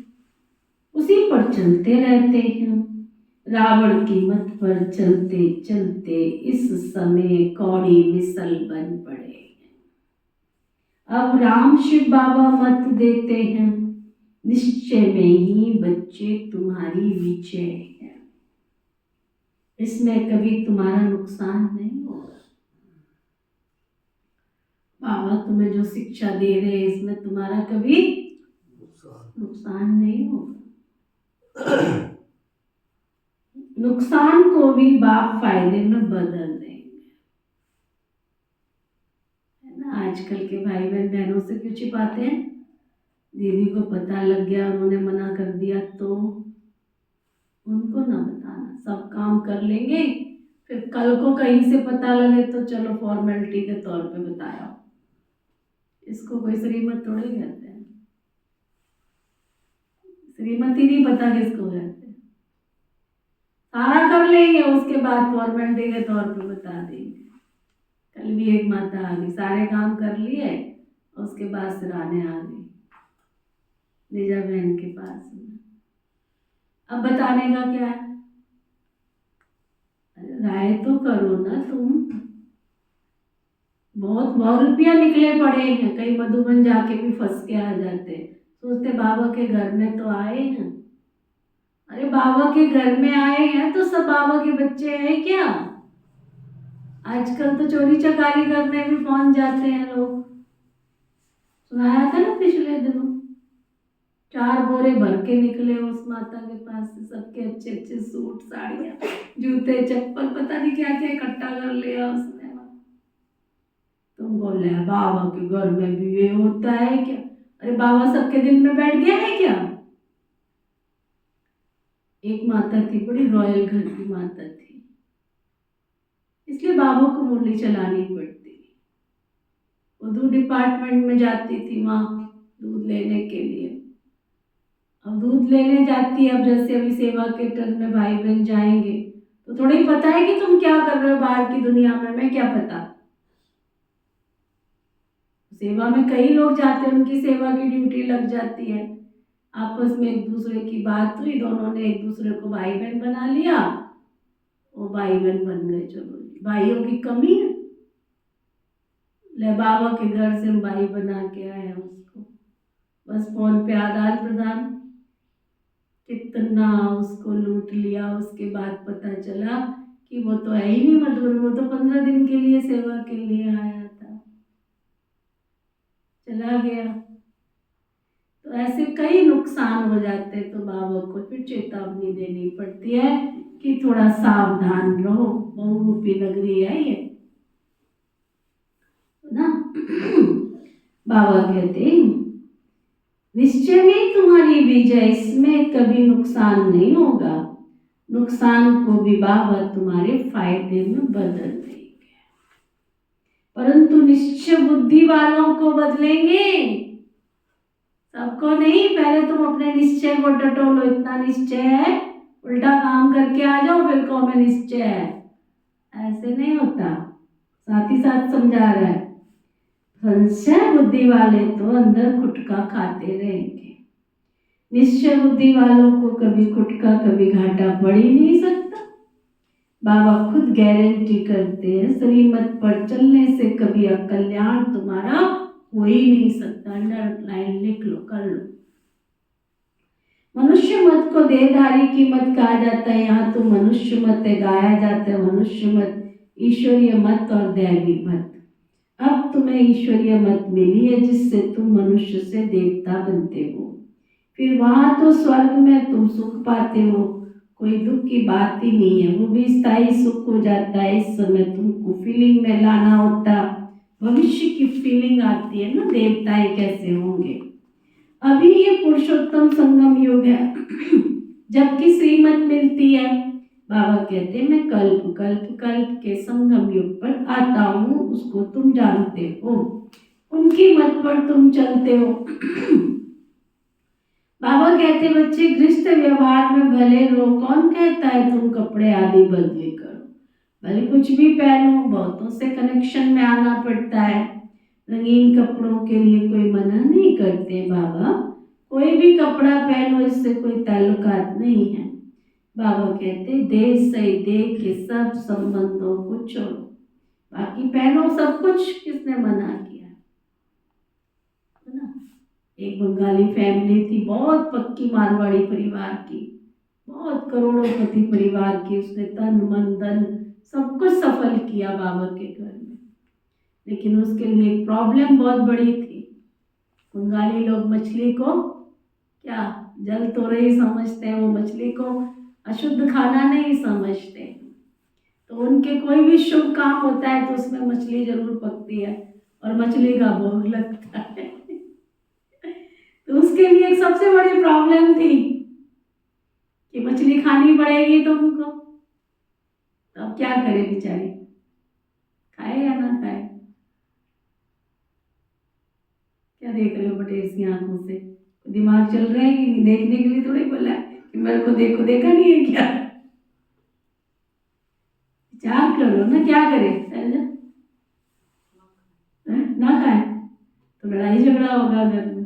उसी पर चलते रहते हैं। रावण की मत पर चलते चलते इस समय कौड़ी मिसल बन पड़े। अब राम शिव बाबा मत देते हैं, निश्चय में ही बच्चे तुम्हारी विजय है। इसमें कभी तुम्हारा नुकसान नहीं होगा। बाबा तुम्हें जो शिक्षा दे रहे हैं इसमें तुम्हारा कभी नुकसान नहीं होगा। नुकसान को भी बाप फायदे में बदल देंगे, है ना। आजकल के भाई बहन बहनों से क्यों छिपाते हैं? दीदी को पता लग गया, उन्होंने मना कर दिया तो उनको ना बताना, सब काम कर लेंगे, फिर कल को कहीं से पता लगे तो चलो फॉर्मेलिटी के तौर पे बताया। इसको कोई श्रीमत थोड़े कहते हैं। श्रीमती नहीं पता किसको कहते हैं। सारा कर लेंगे, उसके बाद फॉर्मेलिटी के तौर पे बता देंगे। कल भी एक माता आ गई, सारे काम कर लिए, उसके बाद सिराने आ गई निजा बहन के पास में। अब बताने का क्या है? राय तो करो ना तुम। बहुत रुपया निकले पड़े हैं, कई मधुबन जाके भी फंस के आ जाते, सोचते बाबा के घर में तो आए हैं। अरे बाबा के घर में आए हैं तो सब बाबा के बच्चे हैं क्या? आजकल तो चोरी चकारी करने भी पहुंच जाते हैं लोग। सुनाया था ना पिछले दिनों, 4 बोरे भर के निकले उस माता के पास से, सबके अच्छे अच्छे सूट साड़ियां जूते चप्पल पता नहीं क्या क्या इकट्ठा कर लिया उसने। तुम बोले बाबा के घर में भी ये होता है क्या? अरे बाबा सबके दिल में बैठ गया है क्या? एक माता थी, बड़ी रॉयल घर की माता थी, इसलिए बाबा को मुरली चलानी पड़ती। वो दूध डिपार्टमेंट में जाती थी वहां दूध लेने के लिए। अब दूध लेने जाती है, अब जैसे अभी सेवा के टर्न में भाई बहन जाएंगे तो थोड़ा ही पता है कि तुम क्या कर रहे हो बाहर की दुनिया में, मैं क्या पता। सेवा में कई लोग जाते हैं, उनकी सेवा की ड्यूटी लग जाती है, आपस में एक दूसरे की बात हुई, दोनों ने एक दूसरे को भाई बहन बना लिया, वो भाई बहन बन गए। चलो भाइयों की कमी है, ले बाबा के घर से हम भाई बना के आए उसको, बस फोन पे आदान प्रदान, कितना उसको लूट लिया। उसके बाद पता चला कि वो तो है ही नहीं मधुबन, वो तो 15 दिन के लिए सेवा के लिए आया था, चला गया। तो ऐसे कई नुकसान हो जाते, तो बाबा को फिर चेतावनी देनी पड़ती है कि थोड़ा सावधान रहो, बहुरूपी नगरी है ये ना। बाबा कहते निश्चय में तुम्हारी विजय, इसमें कभी नुकसान नहीं होगा। नुकसान को भी बाबा तुम्हारे फायदे में बदल देंगे, परंतु निश्चय बुद्धि वालों को बदलेंगे, सबको नहीं। पहले तुम अपने निश्चय को टटोलो, इतना निश्चय है, उल्टा काम करके आ जाओ फिर कहो मैं निश्चय है, ऐसे नहीं होता। साथ ही साथ समझा रहा है, संशय बुद्धि वाले तो अंदर खुटका खाते रहेंगे। निश्चय बुद्धि वालों को कभी खुटका कभी घाटा पड़ ही नहीं सकता। बाबा खुद गारंटी करते हैं, श्रीमत पर चलने से कभी अकल्याण तुम्हारा हो ही नहीं सकता। अंडरलाइन लिख लो, कर लो। मनुष्य मत को देहधारी की मत कहा जाता है, यहाँ तो मनुष्य मत गाया जाता है, मनुष्य मत, ईश्वरीय मत और दैवी मत। अब तुम्हें ईश्वरीय मत मिली है जिससे तुम मनुष्य से देवता बनते हो, फिर वहां तो स्वर्ग में तुम सुख पाते हो, कोई दुख की बात ही नहीं है, वो भी स्थायी सुख हो जाता है। इस समय तुमको फीलिंग में लाना होता, भविष्य की फीलिंग आती है ना, देवताएं कैसे होंगे। अभी ये पुरुषोत्तम संगम युग है, जबकि श्रीमत मिलती है। बाबा कहते हैं मैं कल्प कल्प कल्प के संगम युग पर आता हूँ, उसको तुम जानते हो, उनकी मत पर तुम चलते हो। बाबा कहते बच्चे गृहस्थ व्यवहार में भले रहो, कौन कहता है तुम कपड़े आदि बदली करो, भले कुछ भी पहनो, बहुतों से कनेक्शन में आना पड़ता है। रंगीन कपड़ों के लिए कोई मना नहीं करते बाबा, कोई भी कपड़ा पहनो, इससे कोई ताल्लुकात नहीं है। बाबा कहते देश से देख के सब संबंधों को छोड़ो, बाकी पहनो सब कुछ, किसने मना किया, है ना। एक बंगाली फैमिली थी, बहुत पक्की मारवाड़ी परिवार की, बहुत करोड़ोंपति परिवार की, उसने तन मन धन सब कुछ सफल किया बाबा के घर में, लेकिन उसके लिए एक प्रॉब्लम बहुत बड़ी थी। बंगाली लोग मछली को क्या जल तोड़े ही समझते हैं, वो मछली को अशुद्ध खाना नहीं समझते। तो उनके कोई भी शुभ काम होता है तो उसमें मछली जरूर पकती है और मछली का भोग लगता है। तो उसके लिए एक सबसे बड़ी प्रॉब्लम थी कि मछली खानी पड़ेगी तुमको। तो अब क्या करे बेचारी, खाए या ना खाए। क्या देख रहे हो बटे ऐसी आंखों से, दिमाग चल रहा है कि नहीं? देखने के लिए थोड़ी बोला है कि मेरे को देखो, देखा नहीं है क्या? विचार करो ना, क्या करे शैलजा, ना खाए तो लड़ाई झगड़ा होगा घर में,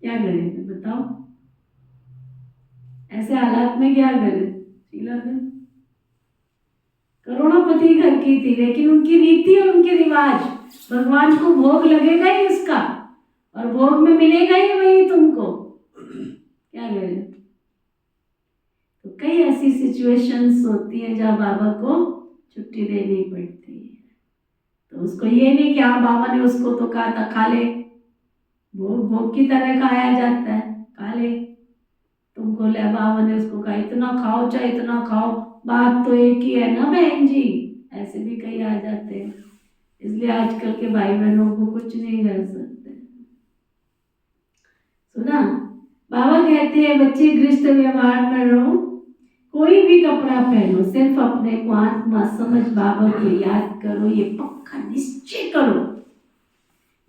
क्या करें बताओ? ऐसे हालात में क्या करें? शीला करोड़ोंपति घर की थी, लेकिन उनकी रीति और उनके रिवाज, भगवान को भोग लगेगा ही उसका और भोग में मिलेगा ही वही तुमको, क्या करें? तो कई ऐसी सिचुएशंस होती हैं जहाँ बाबा को छुट्टी देनी पड़ती है। तो उसको ये नहीं कि हाँ बाबा ने उसको तो कहा था खा ले, भोग भोग की तरह खाया जाता है, खा ले। तुमको ले बाबा ने उसको कहा इतना खाओ चाहे इतना खाओ, बात तो एक ही है ना बहन जी, ऐसे भी कई आ जाते हैं। इसलिए आजकल के भाई बहनों को कुछ नहीं कर सकते। सुना, बाबा कहते हैं बच्चे गृहस्थ व्यवहार में रहो, कोई भी कपड़ा पहनो, सिर्फ अपने को आत्मा समझ बाबा को याद करो, ये पक्का निश्चय करो।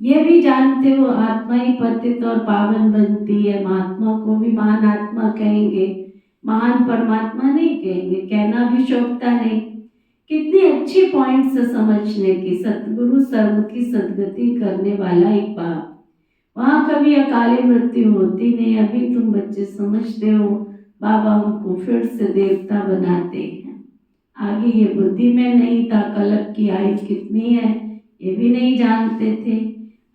ये भी जानते हो आत्मा ही पतित और पावन बनती है, महात्मा को भी महान आत्मा कहेंगे, महान परमात्मा नहीं कहेंगे, कहना भी शोभता नहीं। कितनी अच्छी पॉइंट से समझने की, सतगुरु सर्व की सदगति करने वाला एक बाप, वहां कभी अकाले मृत्यु होती नहीं। अभी तुम बच्चे समझते हो बाबा हमको फिर से देवता बनाते हैं, आगे ये बुद्धि में नहीं था, कलप की आयु कितनी है ये भी नहीं जानते थे।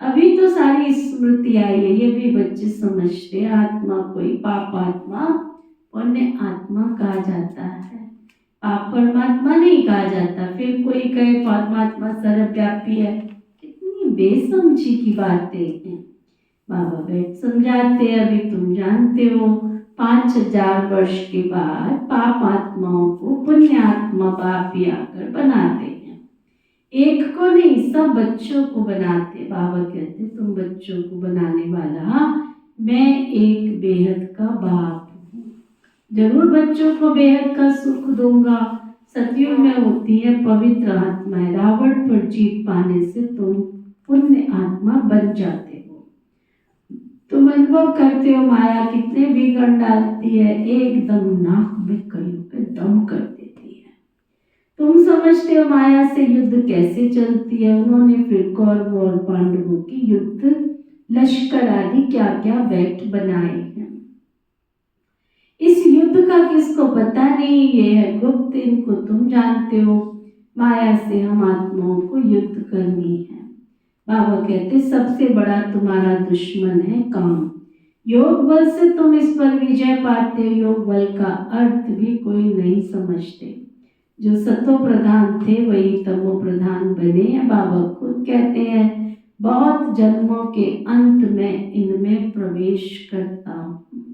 अभी तो सारी स्मृति आई है, ये भी बच्चे समझते। आत्मा कोई पाप आत्मा पुण्य आत्मा कहा जाता है, पाप परमात्मा नहीं कहा जाता। फिर कोई कहे परमात्मा सर्वव्यापी है, कितनी बेसमझी की बातें हैं। बाबा बैठ समझाते, अभी तुम जानते हो 5000 वर्ष के बाद पाप आत्माओं को पुण्य आत्मा बाप ही आकर बनाते हैं। एक को नहीं, सब बच्चों को बनाते। बाबा कहते तुम बच्चों को बनाने वाला मैं एक बेहद का बाप हूँ, जरूर बच्चों को बेहद का सुख दूंगा। सतयुग में होती है पवित्र आत्माएं, रावण पर जीत पाने से तुम पुण्य आत्मा बन जाते हो। तुम अनुभव करते हो माया कितने बिगड़ डालती है, एकदम नाक में कईयों पे दम कर देती है। तुम समझते हो माया से युद्ध कैसे चलती है। उन्होंने फिर कौरवों और पांडवों की युद्ध लश्कर आदि क्या क्या बैठ बनाए हैं। इस युद्ध का किसको पता नहीं, ये है गुप्त, इनको तुम जानते हो। माया से हम आत्माओं को युद्ध करनी है। बाबा कहते सबसे बड़ा तुम्हारा दुश्मन है काम। योग बल से तुम इस पर विजय पाते हो। योग बल का अर्थ भी कोई नहीं समझते। जो सतो प्रधान थे वही तमो प्रधान बने हैं। बाबा खुद कहते हैं बहुत जन्मों के अंत में इनमें प्रवेश करता हूँ।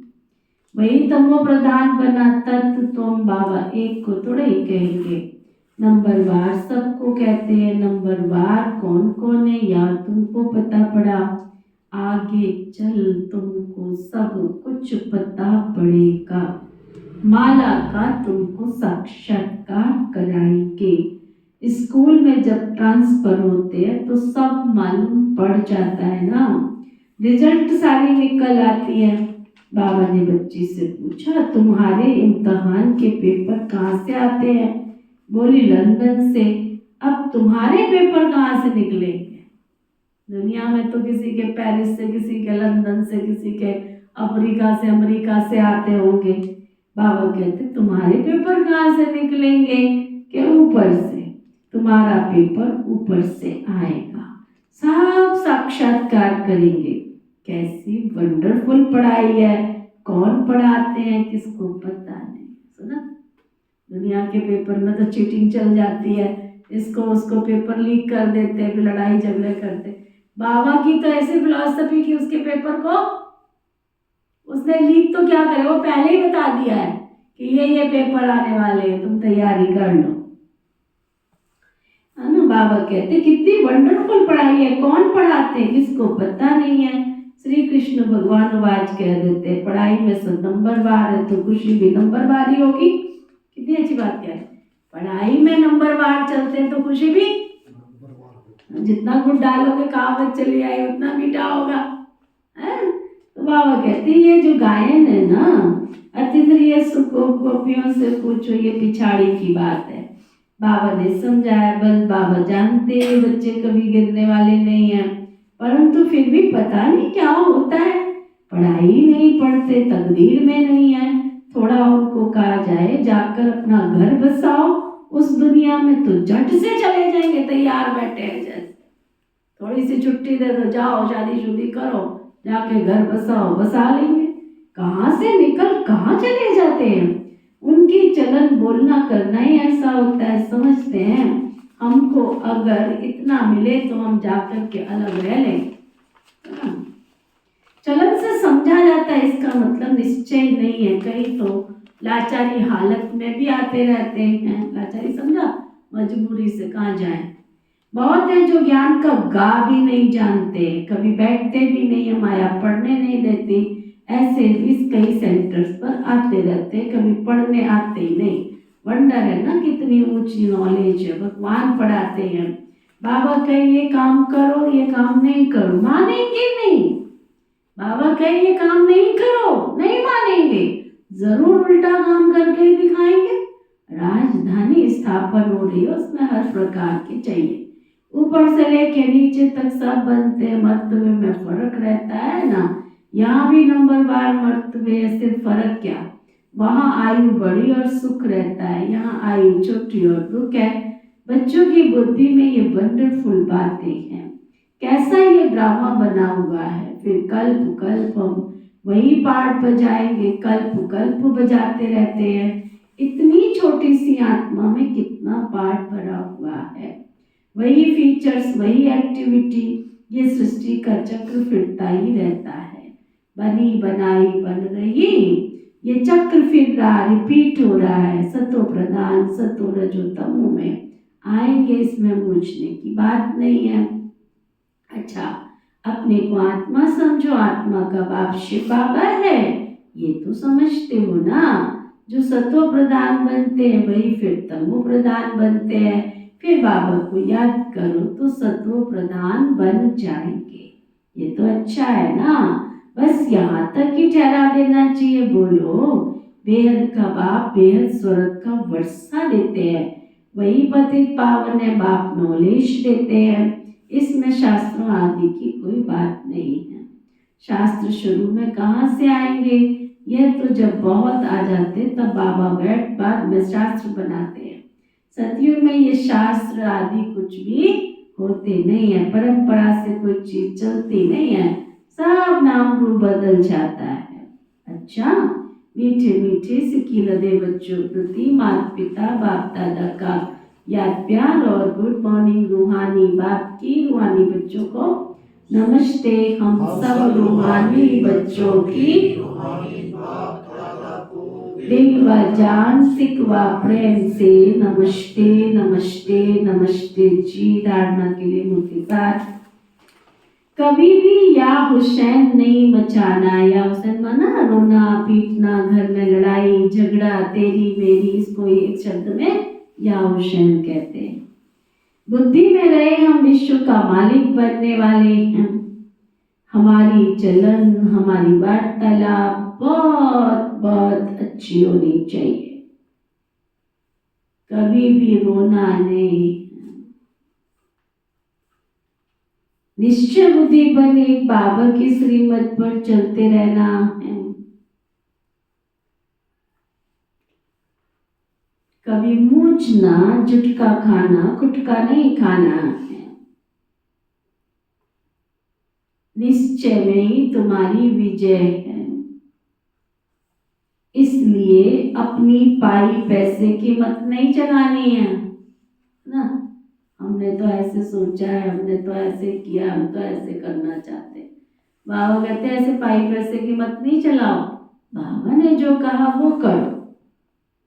वही तमो प्रधान बना तत्व तुम बाबा एक को थोड़ा ही कहेंगे, नंबरवार सबको कहते हैं। नंबरवार कौन कौन है यार तुमको पता पड़ा, आगे चल तुमको सब कुछ पता पड़ेगा। माला का तुमको साक्षात्कार कराएंगे। स्कूल में जब ट्रांसफर होते हैं तो सब मालूम पड़ जाता है ना, रिजल्ट सारी निकल आती है। बाबा ने बच्ची से पूछा तुम्हारे इम्तहान के पेपर कहाँ से आते हैं? बोली लंदन से। अब तुम्हारे पेपर कहाँ से निकलेंगे? दुनिया में तो किसी के पेरिस से, किसी के लंदन से, किसी के अफ्रीका से, अमेरिका से आते होंगे, बाबा कहते तुम्हारे पेपर कहाँ से निकलेंगे कि ऊपर से, तुम्हारा पेपर ऊपर से आएगा, सब साक्षात्कार करेंगे। कैसी वंडरफुल पढ़ाई है, कौन पढ़ाते हैं किसको पता नहीं। सुना, दुनिया के पेपर में तो चीटिंग चल जाती है, इसको उसको पेपर लीक कर देते, फिर लड़ाई झगड़े करते। बाबा की तो ऐसी फिलॉसफी कि उसके पेपर को उसने लीक तो क्या करे, वो पहले ही बता दिया है कि ये पेपर आने वाले हैं, तुम तैयारी कर लो, है ना। बाबा कहते कितनी वंडरफुल पढ़ाई है, कौन पढ़ाते हैं किसको पता नहीं है। श्री कृष्ण भगवान वाज कह देते पढ़ाई में सब नंबरवार है तो खुशी भी नंबरवार ही होगी। कितनी अच्छी बात कह रहे, पढ़ाई में नंबरवार चलते हैं तो खुशी भी, जितना गुड़ डालोगे कहावत चली आई उतना मीठा होगा, है। तो बाबा कहते ये जो गायन है ना, अतिद्रिय सुखों गोपियों से पूछो, ये पिछाड़ी की बात है। बाबा ने समझाया, बस बाबा जानते हैं बच्चे कभी गिरने वाले नहीं हैं, परंतु फिर भी पता नहीं क्या होता है, पढ़ाई नहीं पढ़ते, तकदीर में नहीं है। थोड़ा उनको कहा जाए जाकर अपना घर बसाओ उस दुनिया में, तो झट से चले जाएंगे, तैयार बैठे हैं जैसे। थोड़ी सी छुट्टी दे दो, जाओ शादी शुदी करो, जाके घर बसाओ, बसा लेंगे। कहाँ से निकल कहाँ चले जाते हैं। उनकी चलन बोलना करना ही ऐसा होता है, समझते हैं हमको अगर इतना मिले तो हम जाकर के अलग रह लें। चलन से समझा जाता है, इसका मतलब निश्चय नहीं है। कई तो लाचारी हालत में भी आते रहते हैं, लाचारी समझा, मजबूरी से कहाँ जाए। बहुत है जो ज्ञान का गा भी नहीं जानते, कभी बैठते भी नहीं है, माया पढ़ने नहीं देती, ऐसे भी कई सेंटर्स पर आते रहते, कभी पढ़ने आते ही नहीं। वंडर है ना कितनी ऊंची नॉलेज है, भगवान पढ़ाते हैं। बाबा कहे ये काम करो, ये काम नहीं करो, मानेंगे नहीं। बाबा कहे ये काम नहीं करो, नहीं मानेंगे, जरूर उल्टा काम करके ही दिखाएंगे। राजधानी स्थापन हो रही है, उसमें हर प्रकार की चाहिए, ऊपर से लेके नीचे तक सब बनते हैं। मर्तबे में फर्क रहता है ना, यहाँ भी नंबरवार मर्तबे है, सिर्फ फर्क क्या, वहाँ आयु बड़ी और सुख रहता है, यहाँ आयु छोटी और दुख है। बच्चों की बुद्धि में ये वंडरफुल बातें हैं, कैसा ये ड्रामा बना हुआ है। फिर कल्प कल्प हम वही पार्ट बजाएंगे, कल्प कल्प बजाते रहते हैं। इतनी छोटी सी आत्मा में कितना पार्ट भरा हुआ है, वही फीचर्स, वही एक्टिविटी, ये सृष्टि का चक्र फिरता ही रहता है। बनी बनाई बन रही, ये चक्र फिर रहा, रिपीट हो रहा है। सतो प्रधान सतो रजो तमो में आएंगे, इसमें पूछने की बात नहीं है। अच्छा, अपने को आत्मा समझो, आत्मा का बाप शिव बाबा है, ये तो समझते हो ना। जो सतो प्रधान बनते हैं वही फिर तमो प्रधान बनते हैं। फिर बाबा को याद करो तो सतो प्रधान बन जाएंगे, ये तो अच्छा है ना। बस यहाँ तक ही ठहरा देना चाहिए। बोलो, बेहद का बाप बेहद स्वर्ग का वर्षा देते हैं, वही पतित पावन है, बाप नॉलेज देते हैं। इसमें शास्त्रों आदि की कोई बात नहीं है। शास्त्र शुरू में कहाँ से आएंगे, यह तो जब बहुत आ जाते तब बाबा बैठ बाद में शास्त्र बनाते हैं। सतयुग में ये शास्त्र आदि कुछ भी होते नहीं है, परंपरा से कोई चीज चलती नहीं है, सब नाम रूप बदल जाता है। अच्छा, मीठे मीठे सिक्की लदे बच्चों प्रति माता पिता बाप दादा का याद प्यार और गुड मॉर्निंग। रूहानी बाप की रूहानी बच्चों को नमस्ते। हम सब रूहानी बच्चों की दिल व जान सिक व प्रेम से नमस्ते नमस्ते नमस्ते जी। धारणा के लिए मुझे साथ कभी भी या हुसैन नहीं मचाना, या हुसैन माना रोना पीटना, घर में लड़ाई झगड़ा तेरी मेरी, इसको एक शब्द में या हुसैन कहते हैं। बुद्धि में रहे हम विश्व का मालिक बनने वाले हैं। हमारी चलन हमारी वार्तालाप बहुत बहुत अच्छी होनी चाहिए, कभी भी रोना नहीं। निश्चय बुद्धि बन एक बाबा की श्रीमत पर चलते रहना है। कभी मूंझना जुटका खाना गुटका नहीं खाना है। निश्चय में ही तुम्हारी विजय है, इसलिए अपनी पाई पैसे की मत नहीं चलानी है ना। हमने तो ऐसे सोचा है, हमने तो ऐसे किया, हम तो ऐसे करना चाहते हैं। बाबा कहते हैं ऐसे पाई पैसे की मत नहीं चलाओ, बाबा ने जो कहा वो करो,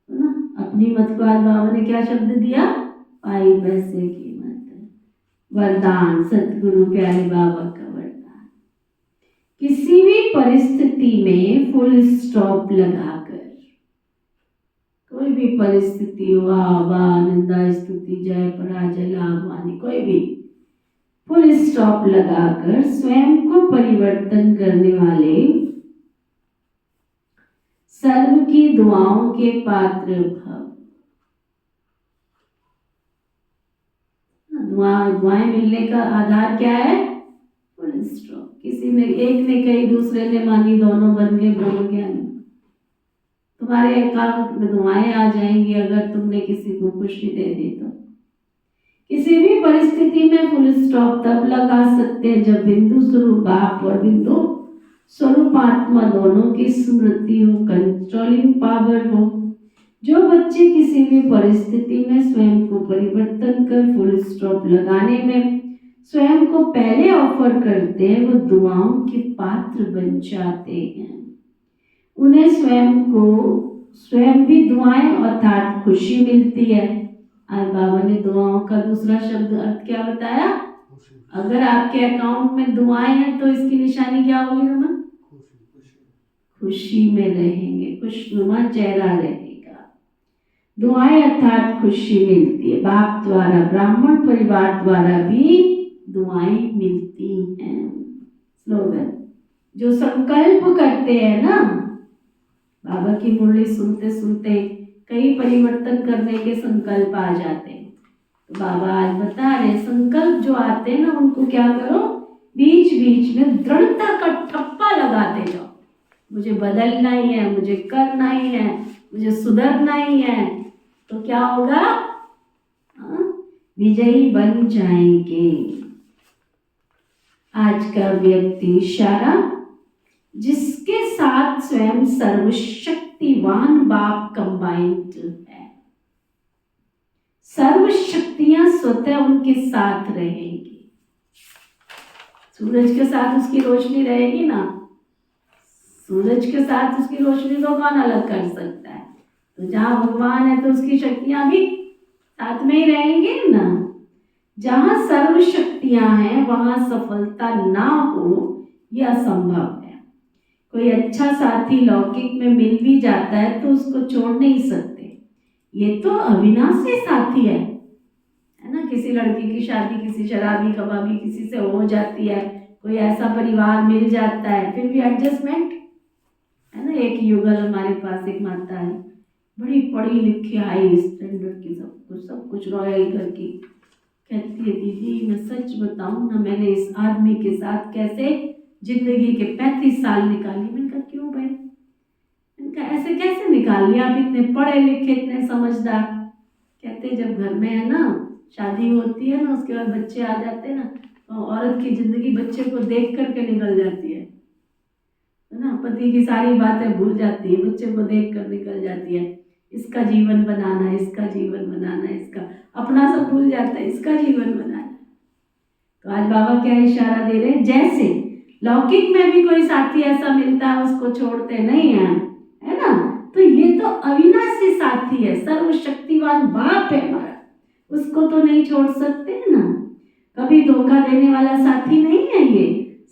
है ना। अपनी मत को आज बाबा ने क्या शब्द दिया, पाई पैसे की मत। वरदान सतगुरु प्यारे बाबा का वरदान, किसी भी परिस्थिति में फुल स्टॉप लगाकर, कोई भी परिस्थिति हो, वाह निंदा स्तुति जय पराजय लाभ हानि, कोई भी फुल स्टॉप लगाकर स्वयं को परिवर्तन करने वाले सर्व की दुआओं के पात्र भव। दुआएं मिलने का आधार क्या है, फुल स्टॉप। किसी ने, एक ने कही दूसरे ने मानी, दोनों बन गए ब्रह्म ज्ञानी। तुम्हारे अकाउंट में दुआएं आ जाएंगी अगर तुमने किसी को खुशी दे दी तो। किसी भी परिस्थिति में फुल स्टॉप तब लगा सकते हैं जब बिंदु स्वरूप बाप और बिंदु स्वरूप आत्मा दोनों की स्मृति हो, कंट्रोलिंग पावर हो। जो बच्चे किसी भी परिस्थिति में स्वयं को परिवर्तन कर फुल स्टॉप लगाने में स्वयं को पहले ऑफर करते हैं, वो दुआओं के पात्र बन जाते हैं। उन्हें स्वयं भी दुआएं अर्थात खुशी मिलती है। आज बाबा ने दुआओं का दूसरा शब्द अर्थ क्या बताया, अगर आपके अकाउंट में दुआएं हैं तो इसकी निशानी क्या होगी रमन, खुशी में रहेंगे, खुशनुमा चेहरा रहेगा। दुआएं अर्थात खुशी मिलती है। बाप द्वारा, ब्राह्मण परिवार द्वारा भी दुआएं मिलती हैं। स्लोगन, जो संकल्प करते हैं ना, बाबा की मुरली सुनते सुनते कई परिवर्तन करने के संकल्प आ जाते हैं। तो बाबा आज बता रहे संकल्प जो आते हैं ना, उनको क्या करो, बीच बीच में दृढ़ता का ठप्पा लगाते जाओ। मुझे बदलना ही है, मुझे करना ही है, मुझे सुधरना ही है, तो क्या होगा, विजयी बन जाएंगे। आज का व्यक्ति इशारा, जिसके साथ स्वयं सर्वशक्तिवान बाप कंबाइंड है। सर्व शक्तियां स्वतः उनके साथ रहेंगी। सूरज के साथ उसकी रोशनी रहेगी ना, सूरज के साथ उसकी रोशनी को कौन अलग कर सकता है। तो जहां भगवान है तो उसकी शक्तियां भी साथ में ही रहेंगे ना। जहां सर्व शक्तियां हैं वहां सफलता ना हो यह असंभव है। कोई अच्छा साथी लौकिक में मिल भी जाता है तो उसको छोड़ नहीं सकते, ये तो अविनाशी साथी है ना। किसी लड़की की शादी किसी शराबी कबाबी किसी से हो जाती है, कोई ऐसा परिवार मिल जाता है, फिर भी एडजस्टमेंट है ना। एक युगल हमारे पास एक माता है, बड़ी पढ़ी लिखी हाई स्टैंडर्ड की, सब कुछ रॉयल घर की। कहती है दीदी मैं सच बताऊं ना, मैंने इस आदमी के साथ कैसे जिंदगी के 35 साल निकाली। मैंने कहा क्यों भाई, मैंने कहा ऐसे कैसे निकाल लिया, आप इतने पढ़े लिखे इतने समझदार। कहते जब घर में है ना शादी होती है ना, उसके बाद बच्चे आ जाते हैं ना, तो औरत की जिंदगी बच्चे को देख करके निकल जाती है ना। पति की सारी बातें भूल जाती है, बच्चे को देख कर निकल जाती है। इसका जीवन बनाना, इसका जीवन बनाना, इसका अपना सब भूल जाता है, इसका जीवन बनाना। तो आज बाबा क्या इशारा दे रहे हैं, जैसे लौकिक में भी कोई साथी ऐसा मिलता है उसको छोड़ते नहीं है, है ना। तो ये तो अविनाशी साथी है, सर्वशक्तिवान बाप है हमारा, उसको तो नहीं छोड़ सकते ना। कभी धोखा देने वाला साथी नहीं है, ये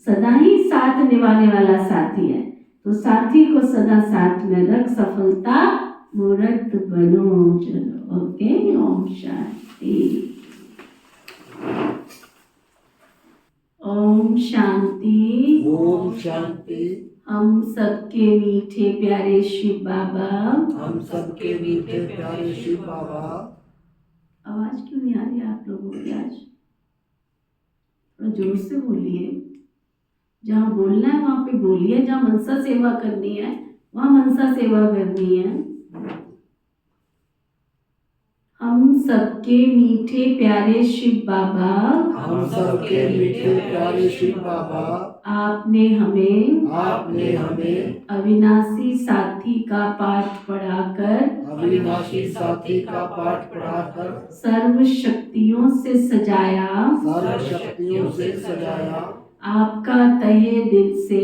सदा ही साथ निभाने वाला साथी है। तो साथी को सदा साथ में रख सफलता मूर्त बनो। चलो ओके, ओम शांति, ओम शांति, ओम शांति। हम सबके मीठे प्यारे शिव बाबा, हम सबके मीठे प्यारे शिव बाबा। आवाज क्यों नहीं आ रही आप लोगों की आज, थोड़ा जोर से बोलिए। जहाँ बोलना है वहाँ पे बोलिए, जहाँ मनसा सेवा करनी है वहाँ मनसा सेवा करनी है। हम सबके मीठे प्यारे शिव बाबा, हम सबके मीठे प्यारे शिव बाबा, आपने हमें अविनाशी साथी का पाठ पढ़ाकर अविनाशी साथी का पाठ पढ़ाकर सर्व शक्तियों से सजाया। सर्व शक्तियों से सजाया। आपका तहे दिल से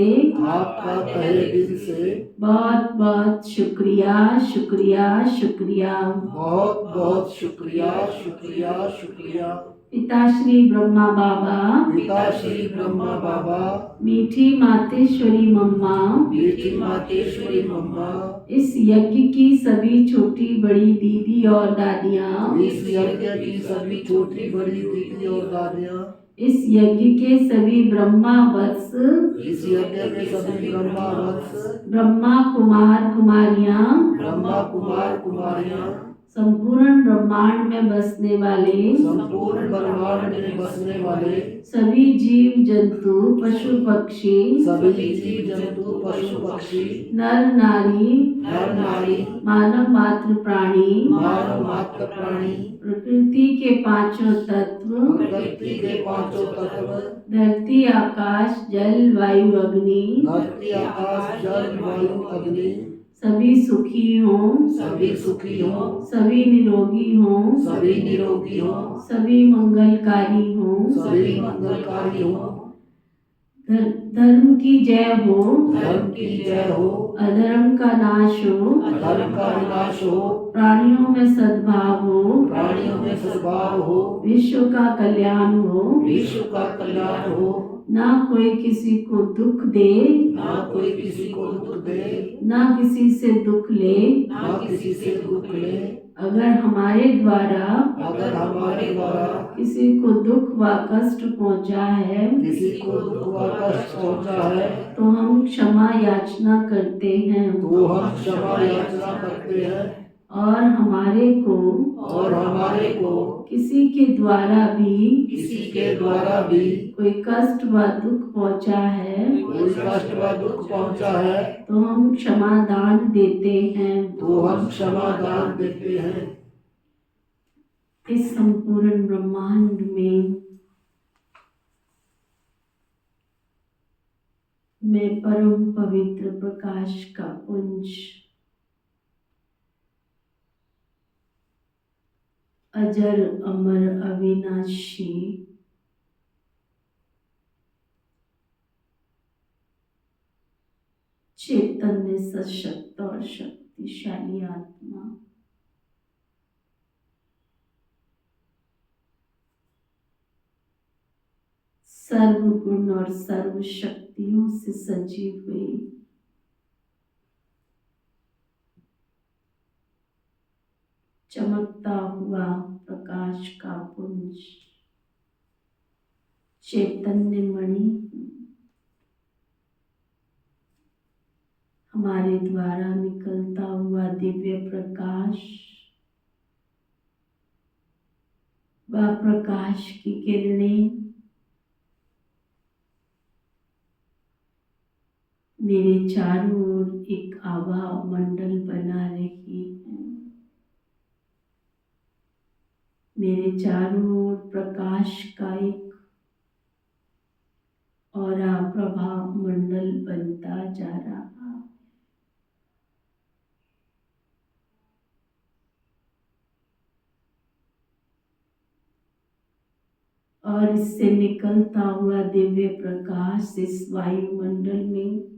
आपका तहे दिल से बहुत बहुत शुक्रिया, शुक्रिया, शुक्रिया। बहुत बहुत शुक्रिया, शुक्रिया, शुक्रिया। पिता श्री ब्रह्मा बाबा, पिता श्री ब्रह्मा बाबा, मीठी मातेश्वरी मम्मा, मीठी मातेश्वरी मम्मा, इस यज्ञ की सभी छोटी बड़ी दीदी और दादियाँ, इस यज्ञ की सभी छोटी बड़ी दीदी और दादियाँ, इस यज्ञ के सभी ब्रह्मा वत्स, इस यज्ञ के सभी ब्रह्मा वत्स, ब्रह्मा कुमार कुमारियाँ, ब्रह्मा कुमार कुमारियाँ, संपूर्ण ब्रह्मांड में बसने वाले, संपूर्ण ब्रह्मांड में बसने वाले सभी जीव जंतु पशु पक्षी, सभी जीव जंतु पशु पक्षी, नर नारी, नर नारी, मानव मात्र प्राणी, मानव मात्र प्राणी, प्रकृति के पांचों तत्व, प्रकृति के पांचों तत्व, धरती आकाश जल वायु अग्नि, धरती आकाश जल वायु अग्नि, सभी सुखी हों, सभी सुखी हों, सभी निरोगी हों, सभी निरोगी हों, सभी मंगलकारी हों, सभी मंगलकारी हों। धर्म की जय हो, धर्म की जय हो, अधर्म का नाश हो, धर्म का विनाश हो, प्राणियों में सद्भाव हो, प्राणियों में सद्भाव हो, विश्व का कल्याण हो, विश्व का कल्याण हो, ना कोई किसी को दुख दे, ना कोई किसी को दुख दे, ना किसी से दुख ले। ना किसी से दुख ले। अगर हमारे द्वारा अगर हमारे द्वारा किसी को दुख व कष्ट पहुंचा है, किसी को दुख व कष्ट पहुंचा है, तो हम क्षमा याचना करते हैं, तो हम क्षमा याचना करते हैं। और हमारे को किसी के द्वारा भी कोई कष्ट व दुख पहुंचा है, कोई कष्ट व दुख पहुंचा है, तो हम क्षमा दान देते हैं। तो हम क्षमा दान देते हैं। इस संपूर्ण ब्रह्मांड में मैं परम पवित्र प्रकाश का पुंज, अजर अमर अविनाशी, चैतन्य सशक्त और शक्तिशाली आत्मा, सर्व गुण और सर्व शक्तियों से सजी हुई चमकता हुआ प्रकाश का पुंज, चैतन्य मणि, हमारे द्वारा निकलता हुआ दिव्य प्रकाश व प्रकाश की किरणें मेरे चारों ओर एक आभा मंडल बना रही है। मेरे चारों ओर प्रकाश का एक और प्रभाव मंडल बनता जा रहा है। और इससे निकलता हुआ दिव्य प्रकाश इस वायुमंडल में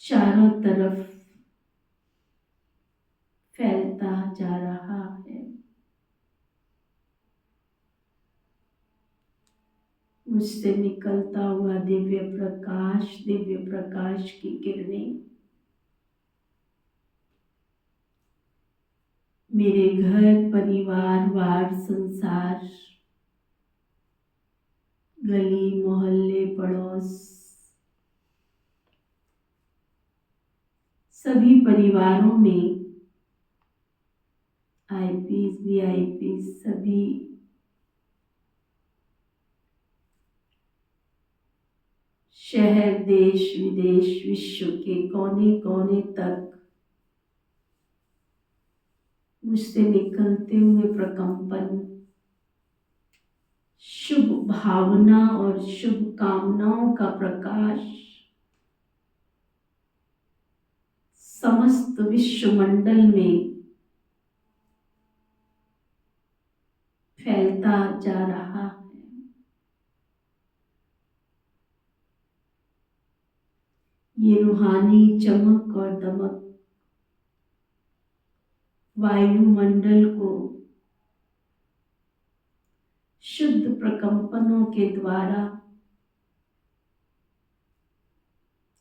चारों तरफ फैलता जा रहा है। मुझसे निकलता हुआ दिव्य प्रकाश की किरणें मेरे घर, परिवार, वार्ड, संसार, गली, मोहल्ले, पड़ोस, सभी परिवारों में, आईपीस, वीआईपीस, सभी शहर, देश, विदेश, विश्व के कोने कोने तक मुझसे निकलते हुए प्रकंपन शुभ भावना और शुभ कामनाओं का प्रकाश समस्त विश्वमंडल में फैलता जा रहा है। ये रूहानी चमक और दमक वायुमंडल को शुद्ध प्रकंपनों के द्वारा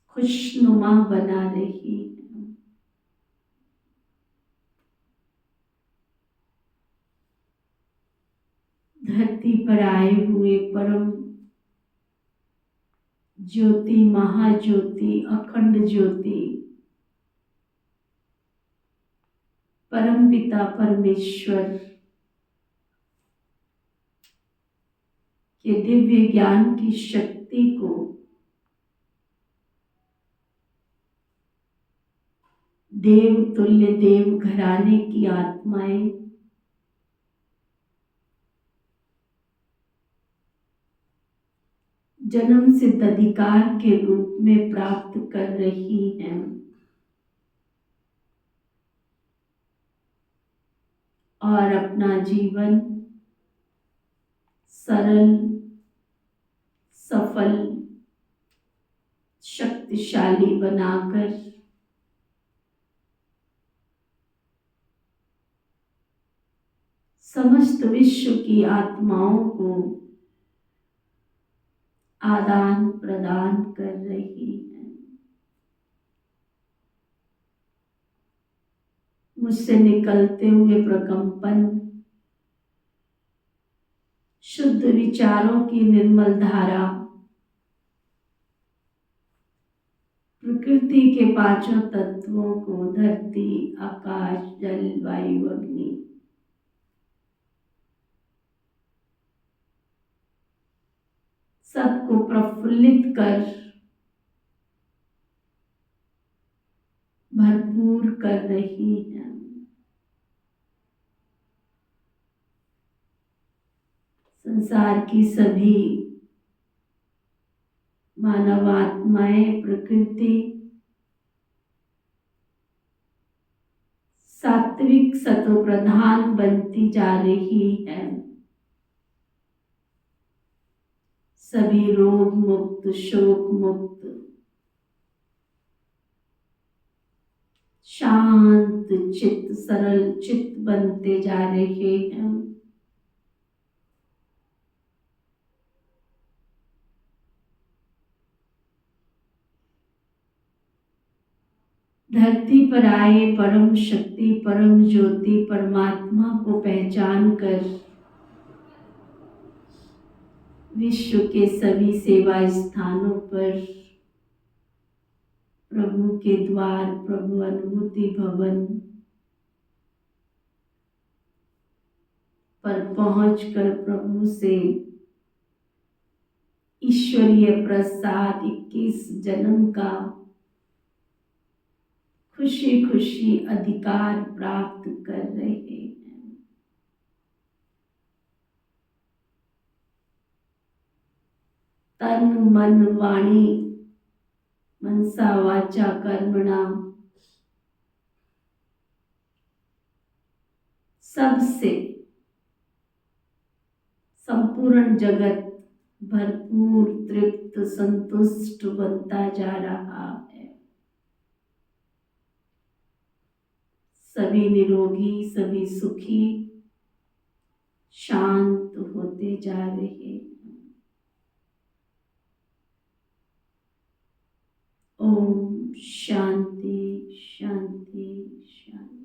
खुशनुमा बना रही है। धरती पर आए हुए परम ज्योति, महाज्योति, अखंड ज्योति, परम पिता परमेश्वर के दिव्य ज्ञान की शक्ति को देव तुल्य देव घराने की आत्माएं जन्म सिद्ध अधिकार के रूप में प्राप्त कर रही हैं। और अपना जीवन सरल, सफल, शक्तिशाली बनाकर समस्त विश्व की आत्माओं को आदान प्रदान कर रही है। मुझसे निकलते हुए प्रकंपन शुद्ध विचारों की निर्मल धारा प्रकृति के पांचों तत्वों को धरती, आकाश, जल, वायु, अग्नि सबको प्रफुल्लित कर भरपूर कर रही है। संसार की सभी मानव आत्माएं प्रकृति सात्विक सतो प्रधान बनती जा रही है। सभी रोग मुक्त, शोक मुक्त, शांत चित्त, सरल चित्त बनते जा रहे हैं। धरती पर आए परम शक्ति, परम ज्योति, परमात्मा को पहचान कर विश्व के सभी सेवा स्थानों पर प्रभु के द्वार, प्रभु अनुभूति भवन पर पहुंचकर प्रभु से ईश्वरीय प्रसाद 21 जन्म का खुशी खुशी अधिकार प्राप्त कर रहे हैं। तन मन वाणी मनसा वाचा कर्मणा सबसे संपूर्ण जगत भरपूर, तृप्त, संतुष्ट बनता जा रहा है। सभी निरोगी, सभी सुखी, शांत होते जा रहे हैं। ओम शांति शांति शांति।